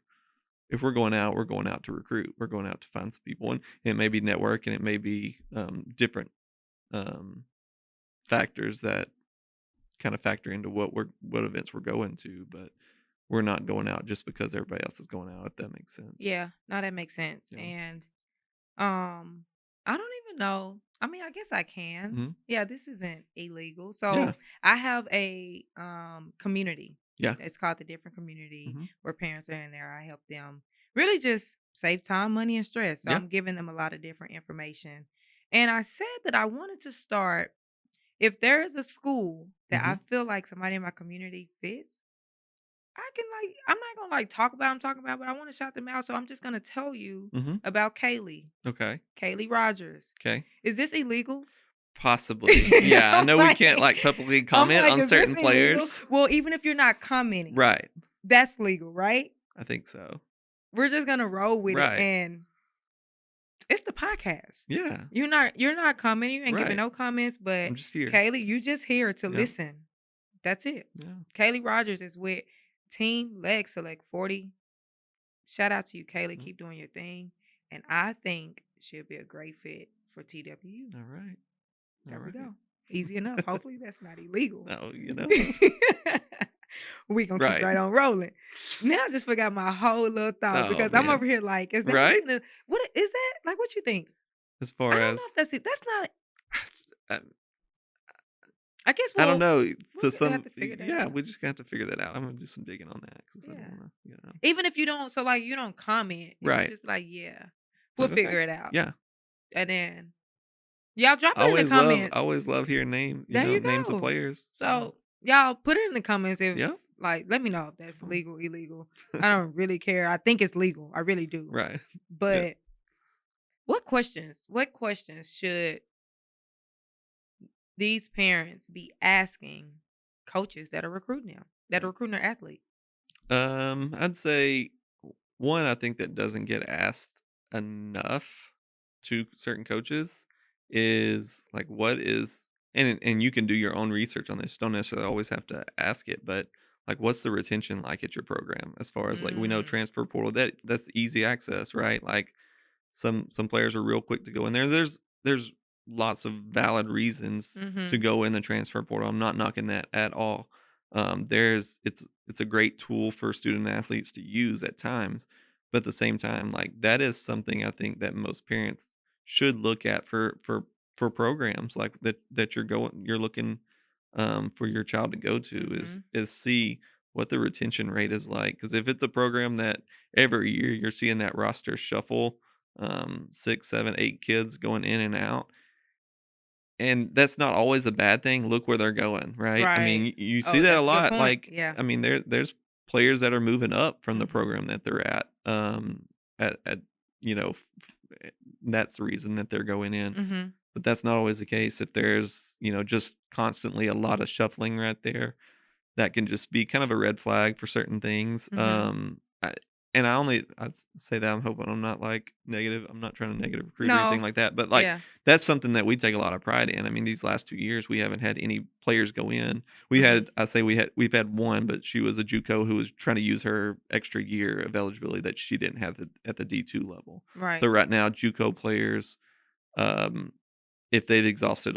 if we're going out to recruit. We're going out to find some people, and it may be network, and it may be different factors that kind of factor into what events we're going to. But we're not going out just because everybody else is going out, if that makes sense. Yeah, no, that makes sense. Yeah. And I don't even know. I mean, I guess I can. Mhm. Yeah, this isn't illegal. So Yeah. I have a community. Yeah. It's called the Different Community, Mhm. where parents are in there. I help them really just save time, money, and stress. So Yeah. I'm giving them a lot of different information. And I said that I wanted to start, if there is a school that I feel like somebody in my community fits, I can I'm not gonna talk about what I'm talking about, but I want to shout them out. So I'm just gonna tell you Mhm. about Kaylee. Okay. Kaylee Rogers. Okay. Is this illegal? Possibly. Yeah. I know we Like, can't publicly I'm comment like, on is this certain illegal? players. Well, even if you're not commenting, Right. that's legal, right? I think so. We're just gonna roll with Right. it, and it's the podcast. Yeah. You're not commenting, you ain't Right. giving no comments, but I'm just here. Kaylee, you just here to Yep. listen. That's it. Yeah. Kaylee Rogers is with Team Leg Select 40. Shout out to you, Kaylee. Mhm. Keep doing your thing. And I think she'll be a great fit for TWU. All right. There All we right. go. Easy enough. Hopefully that's not illegal. No, We gonna keep Right. right on rolling. Now I just forgot my whole little thought Oh, because I'm man. over here like, is that Right? even what is that? Like, what you think? As I far don't as know if that's it. That's not. I guess I don't know. we'll To have some, to figure that yeah, out. we just have to figure that out. I'm gonna do some digging on that because I Yeah. don't want to. Even if you don't, so like you don't comment, you Right. just be like, yeah, we'll Okay. figure it out. Yeah. And then y'all drop I it in the comments. always love hearing names of go. players. So y'all put it in the comments if Yeah. let me know if that's legal, illegal. I don't really care. I think it's legal. I really do. Right. But what questions should these parents be asking coaches that are recruiting them, that are recruiting their athlete? I'd say one, I think that doesn't get asked enough to certain coaches is like what is and you can do your own research on this. You don't necessarily always have to ask it, but like what's the retention like at your program as far as like we know transfer portal that's easy access, right? Like some players are real quick to go in there. There's lots of valid reasons to go in the transfer portal. I'm not knocking that at all. It's a great tool for student athletes to use at times, but at the same time, like that is something I think that most parents should look at for programs like that you're looking for your child to go to is see what the retention rate is like, because if it's a program that every year you're seeing that roster shuffle 6, 7, 8 kids going in and out. And that's not always a bad thing. Look where they're going, right? I mean, Right. you Oh, see that that's a a good lot. point. Like, Yeah. I mean, there's players that are moving up from the Mhm. program that they're at. At that's the reason that they're going in. But that's not always the case. If there's just constantly a lot of shuffling right there, that can just be kind of a red flag for certain things. I'd say that I'm hoping I'm not like negative. I'm not trying to negative recruit or anything No. like that. But like Yeah. that's something that we take a lot of pride in. I mean, these last 2 years we haven't had any players go in. We've had one, but she was a Juco who was trying to use her extra year of eligibility that she didn't have at the D2 level. Right. So right now, Juco players, if they've exhausted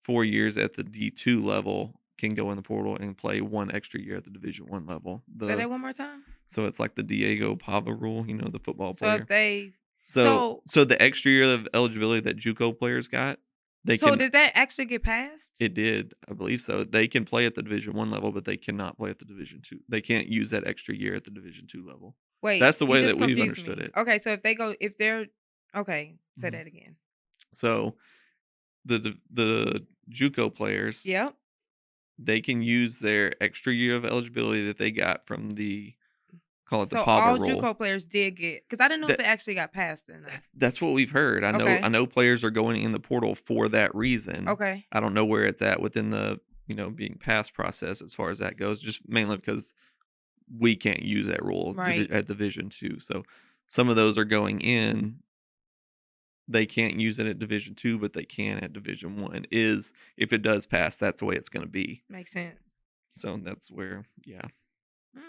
4 years at the D2 level, can go in the portal and play one extra year at the Division 1 level. Say that one more time. So it's like the Diego Pava rule, the football So player. if they So the extra year of eligibility that Juco players got, did that actually get passed? It did, I believe so. They can play at the Division 1 level, but they cannot play at the Division 2. They can't use that extra year at the Division 2 level. Wait, That's the you way just that we've confused understood me. it. Okay, so if they're okay, say Mhm. that again. So the Juco players, Yep. they can use their extra year of eligibility that they got from the call it the So PAVA all rule. JUCO players did get, because I didn't know if That it actually got passed or not. that's what we've heard. I Okay. know players are going in the portal for that reason. Okay. I don't know where it's at within the being passed process as far as that goes. Just mainly because we can't use that rule Right. at Division II. So some of those are going in. They can't use it at Division II, but they can at Division I. Is if it does pass, that's the way it's going to be. Makes sense. So that's where,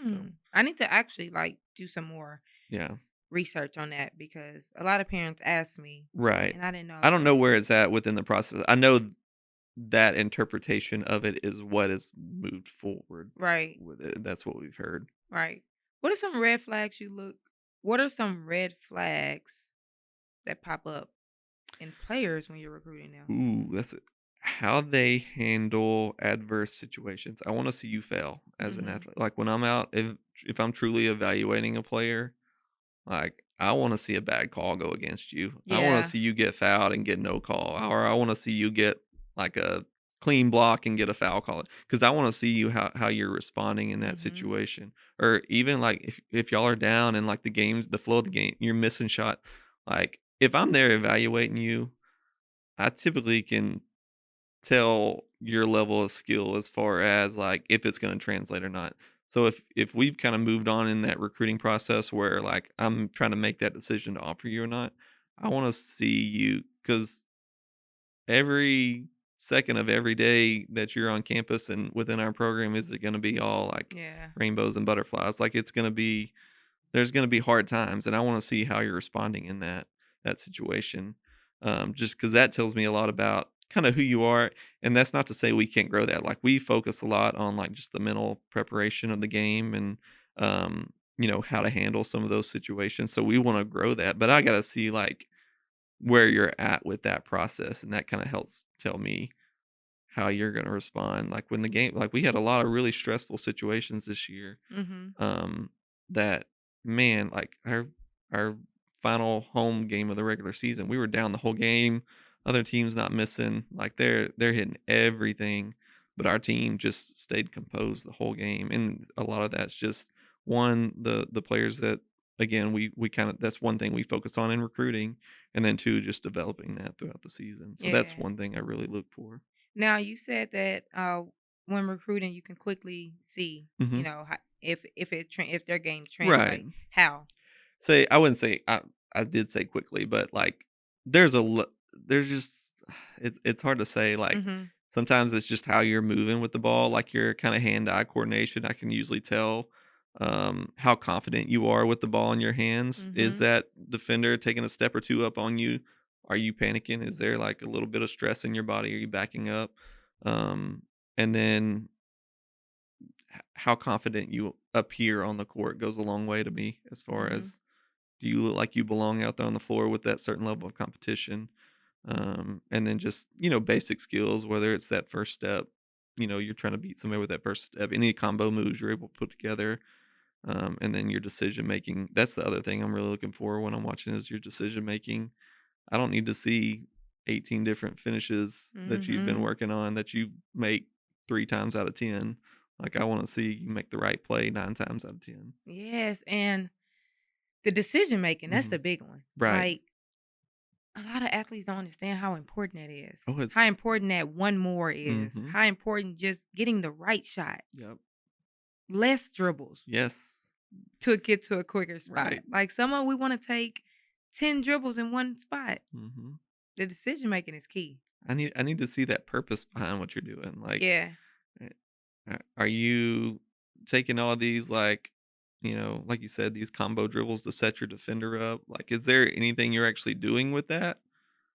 So I need to actually do some more yeah, research on that, because a lot of parents ask me, right. and I didn't know. I don't know where it's at within the process. I know that interpretation of it is what is moved forward Right. with it. That's what we've heard. Right. What are some red flags what are some red flags that pop up in players when you're recruiting them? Ooh, that's it. How they handle adverse situations. I want to see you fail as an athlete. Like when I'm out, if I'm truly evaluating a player, like I want to see a bad call go against you. I want Yeah. to see you get fouled and get no call, or I want to see you get like a clean block and get a foul call. Because I want to see you how you're responding in that situation, or even like if y'all are down and like the flow of the game, you're missing shot. Like if I'm there evaluating you, I typically can tell your level of skill as far as like if it's going to translate or not. So if we've kind of moved on in that recruiting process where like I'm trying to make that decision to offer you or not, I want to see you, because every second of every day that you're on campus and within our program, is it going to be all like Yeah. rainbows and butterflies? Like it's going to be, there's going to be hard times, and I want to see how you're responding in that situation. Just because that tells me a lot about kind of who you are, and that's not to say we can't grow that. Like we focus a lot on like just the mental preparation of the game and how to handle some of those situations. So we want to grow that, but I got to see like where you're at with that process, and that kind of helps tell me how you're going to respond. Like when the game, like we had a lot of really stressful situations this year. That man, like our final home game of the regular season, we were down the whole game. Other teams not missing, like they're hitting everything, but our team just stayed composed the whole game. And a lot of that's just the players that, again, we kind of, that's one thing we focus on in recruiting, and then two, just developing that throughout the season. So that's Yeah. one thing I really look for. Now you said that when recruiting, you can quickly see, Mhm. if their game Right. translates. How? Say I wouldn't say I did say quickly, but like there's just it's hard to say. Like sometimes it's just how you're moving with the ball, like your kind of hand-eye coordination. I can usually tell how confident you are with the ball in your hands. Is that defender taking a step or two up on you? Are you panicking? Is there like a little bit of stress in your body? Are you backing up? And then how confident you appear on the court goes a long way to me, as far as, do you look like you belong out there on the floor with that certain level of competition? And then just, basic skills, whether it's that first step, you're trying to beat somebody with that first step, any combo moves you're able to put together. And then your decision making. That's the other thing I'm really looking for when I'm watching, is your decision making. I don't need to see 18 different finishes that you've been working on that you make 3 times out of 10. Like I want to see you make the right play 9 times out of 10. Yes, and the decision making, that's the big one. Right. Like a lot of athletes don't understand how important that is. Oh, it's How important that one more is. Mhm. How important just getting the right shot. Yep. Less dribbles Yes. to get to a quicker spot. Right. Like someone, we want to take 10 dribbles in one spot. Mhm. The decision making is key. I need to see that purpose behind what you're doing. Like, Yeah. are you taking all these, like, like you said, these combo dribbles to set your defender up? Like, is there anything you're actually doing with that?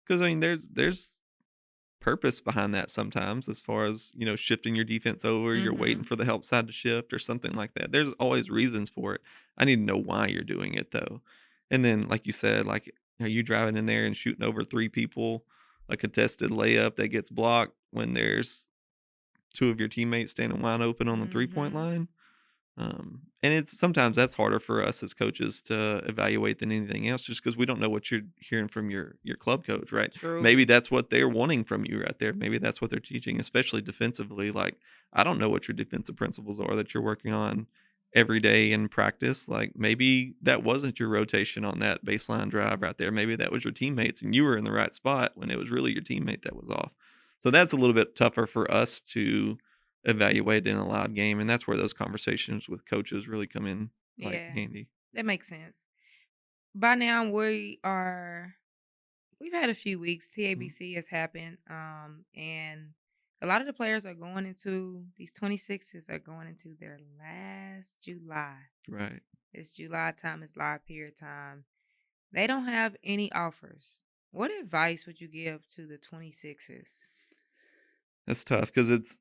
Because I mean, there's purpose behind that sometimes, as far as shifting your defense over. You're waiting for the help side to shift or something like that. There's always reasons for it. I need to know why you're doing it, though. And then, like you said, like, are you driving in there and shooting over 3 people, a contested layup that gets blocked when there's 2 of your teammates standing wide open on the 3-point line? And it's sometimes that's harder for us as coaches to evaluate than anything else, just because we don't know what you're hearing from your club coach, right? True. Maybe that's what they're wanting from you right there. Maybe that's what they're teaching, especially defensively. Like, I don't know what your defensive principles are that you're working on every day in practice. Like, maybe that wasn't your rotation on that baseline drive right there. Maybe that was your teammates and you were in the right spot when it was really your teammate that was off. So that's a little bit tougher for us to evaluate in a live game, and that's where those conversations with coaches really come in like Yeah, handy. that makes sense. By now, we've had a few weeks. TABC has happened, and a lot of the players are going into these 26s are going into their last July. Right. It's July time. It's live period time. They don't have any offers. What advice would you give to the 26s? That's tough because it's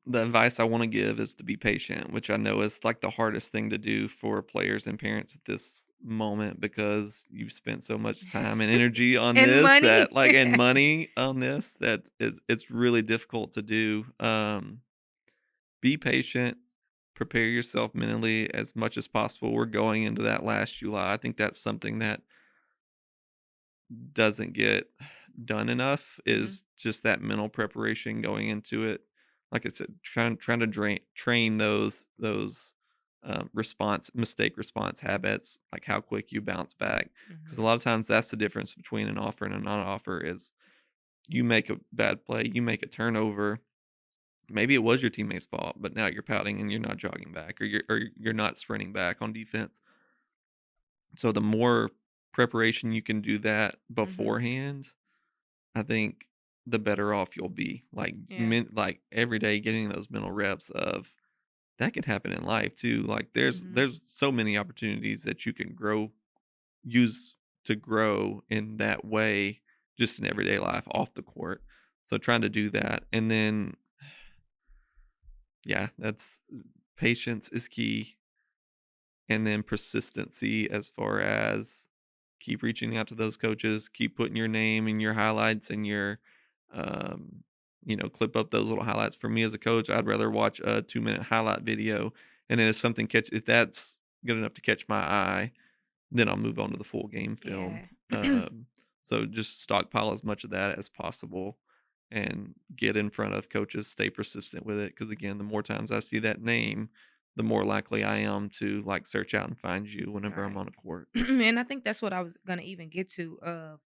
the advice I want to give is to be patient, which I know is like the hardest thing to do for players and parents at this moment because you've spent so much time and energy on And this money. that like and money on this that it's really difficult to do. Be patient, prepare yourself mentally as much as possible. We're going into that last July. I think that's something that doesn't get done enough is just that mental preparation going into it. Like I said, trying to train those mistake response habits, like how quick you bounce back. Because a lot of times that's the difference between an offer and a non-offer is you make a bad play, you make a turnover. Maybe it was your teammate's fault, but now you're pouting and you're not jogging back, or you're not sprinting back on defense. So the more preparation you can do that beforehand, I think the better off you'll be. Like Yeah. like every day getting those mental reps of that could happen in life too. Like there's so many opportunities that you can use to grow in that way just in everyday life off the court. So trying to do that, and then yeah, that's patience is key, and then persistency as far as keep reaching out to those coaches, keep putting your name and your highlights and your um clip up those little highlights. For me as a coach, I'd rather watch a 2-minute highlight video, and then if that's good enough to catch my eye, then I'll move on to the full game film. Yeah. So just stockpile as much of that as possible and get in front of coaches, stay persistent with it. Because again, the more times I see that name, the more likely I am to like search out and find you whenever I'm Right. on a court. And I think that's what I was gonna even get to.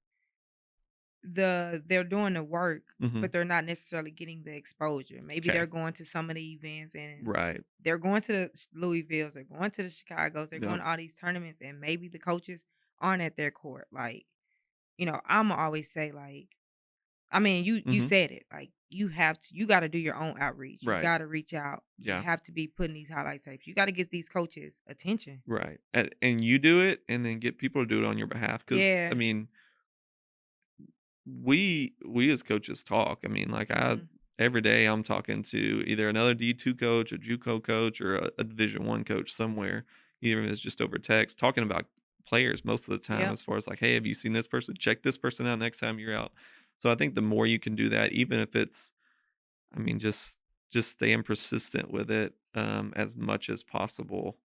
They're doing the work, Hmm. but they're not necessarily getting the exposure. Maybe Okay. they're going to some of the events and Right. they're going to the Louisville's, they're going to the Chicago's, they're going Yep. to all these tournaments, and maybe the coaches aren't at their court. Like, I'm always say like, I mean, you Hmm. said it. Like you got to do your own outreach. You Right. got to reach out. You Yeah. have to be putting these highlight tapes. You got to get these coaches attention. Right. And you do it, and then get people to do it on your behalf. Because I Yeah. mean, we as coaches talk. I mean, like Mhm. every day I'm talking to either another D2 coach, a Juco coach, or a Division 1 coach somewhere, even if it's just over text, talking about players most of the time. Yep. As far as like, hey, have you seen this person? Check this person out next time you're out. So I think the more you can do that, even if it's, I mean, just staying persistent with it as much as possible,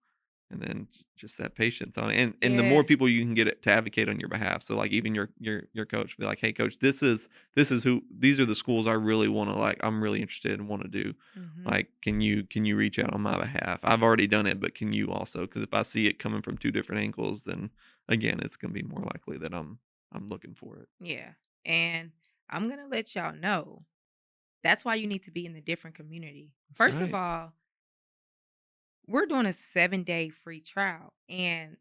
and then just that patience on it. And the more Yeah. people you can get it to advocate on your behalf. So like even your coach be like, hey coach, these are the schools I really want to like. I'm really interested and want to do. Mhm. Like, can you reach out on my behalf? I've already done it, but can you also? Because if I see it coming from two different angles, then again, it's gonna be more likely that I'm looking for it. Yeah. And I'm gonna let y'all know that's why you need to be in the different community. That's First of right. all, we're doing a 7-day free trial. And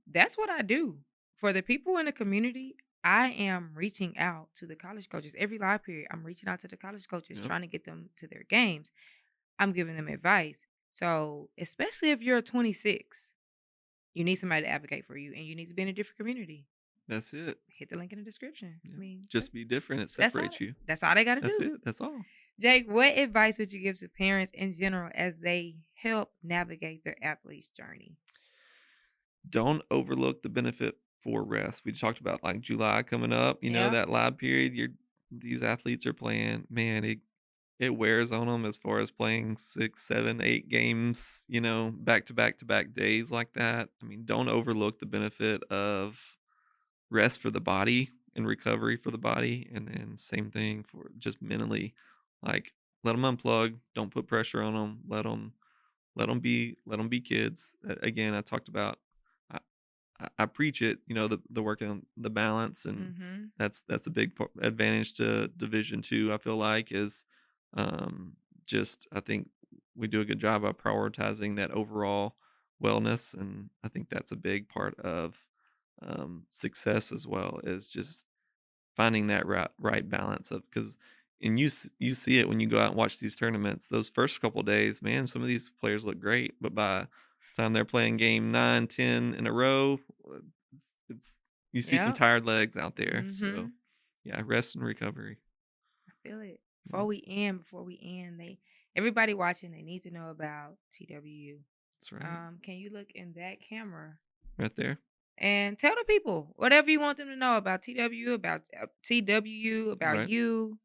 that's what I do. For the people in the community, I am reaching out to the college coaches. Every live period, I'm reaching out to the college coaches, Yep. trying to get them to their games. I'm giving them advice. So, especially if you're a 26, you need somebody to advocate for you and you need to be in a different community. That's it. Hit the link in the description. I Yep. mean, Just be different. It that's all separates you. that's all they gotta That's do. it. That's all. Jake, what advice would you give to parents in general as they help navigate their athlete's journey? Don't overlook the benefit for rest. We talked about like July coming up, Yeah. that live period. These athletes are playing, man. it wears on them as far as playing 6, 7, 8 games, back to back to back days like that. I mean, don't overlook the benefit of rest for the body and recovery for the body. And then same thing for just mentally, like let them unplug. Don't put pressure on them. Let them be kids. Again, I talked about, I, I preach it, the work on the balance, and Mm-hmm. that's a big advantage to Division II. I feel like is just I think we do a good job of prioritizing that overall wellness, and I think that's a big part of success as well, is just finding that right balance of, because and you see it when you go out and watch these tournaments. Those first couple days, man, some of these players look great, but by the time they're playing game 9, 10 in a row, it's you see some Yep. tired legs out there. Mm-hmm. So yeah, rest and recovery. I feel it. Yeah. Before we end, everybody watching, they need to know about TWU. That's right. Can you look in that camera Right there. and tell the people whatever you want them to know about TWU, about TWU, about Right. you?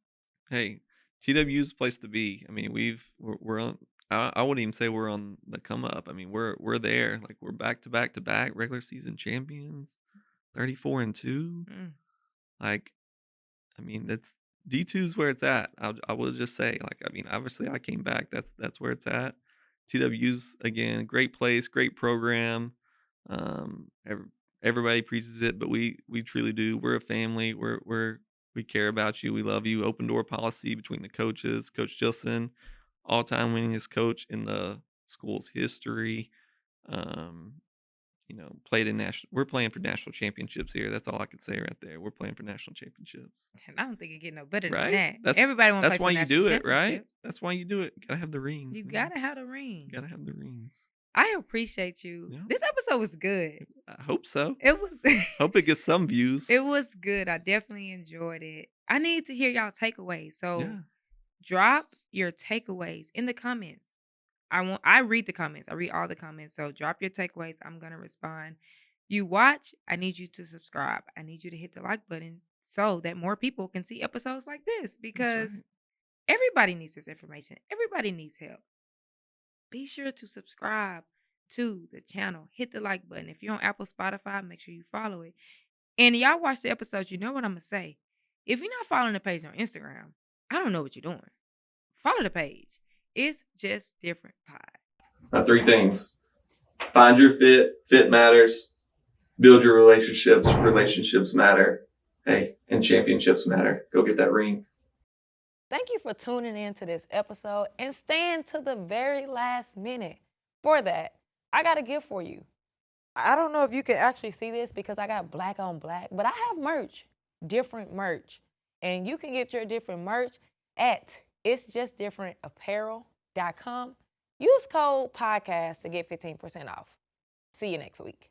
Hey, TWU's a place to be. I mean, we're on. I wouldn't even say we're on the come up. I mean, we're there. Like, we're back to back to back regular season champions, 34-2. Mm. Like, I mean, that's D2's where it's at. I will just say, like, I mean, obviously I came back. That's where it's at. TWU's, again, great place, great program. Everybody preaches it, but we truly do. We're a family. We care about you. We love you. Open door policy between the coaches. Coach Gilson, all-time winningest coach in the school's history. Played in national. We're playing for national championships here. That's all I can say right there. We're playing for national championships. And I don't think it get no better than Right? that. Everybody want to play That's for why you national do it, right? championship. That's why you do it. You gotta have the rings. You man. gotta have the ring. You gotta have the rings. I appreciate you. Yeah. This episode was good. I hope so. It was. Hope it gets some views. It was good. I definitely enjoyed it. I need to hear y'all takeaways. So Yeah. drop your takeaways in the comments. I read the comments. I read all the comments. So drop your takeaways. I'm gonna respond. You watch, I need you to subscribe. I need you to hit the like button so that more people can see episodes like this, because right. everybody needs this information. Everybody needs help. Be sure to subscribe to the channel. Hit the like button. If you're on Apple, Spotify, make sure you follow it. And y'all watch the episodes, you know what I'm going to say. If you're not following the page on Instagram, I don't know what you're doing. Follow the page. It's just different pod. 3 things. Find your fit. Fit matters. Build your relationships. Relationships matter. Hey, and championships matter. Go get that ring. Thank you for tuning in to this episode and staying to the very last minute. For that, I got a gift for you. I don't know if you can actually see this because I got black on black, but I have merch, different merch. And you can get your different merch at itsjustdifferentapparel.com. Use code podcast to get 15% off. See you next week.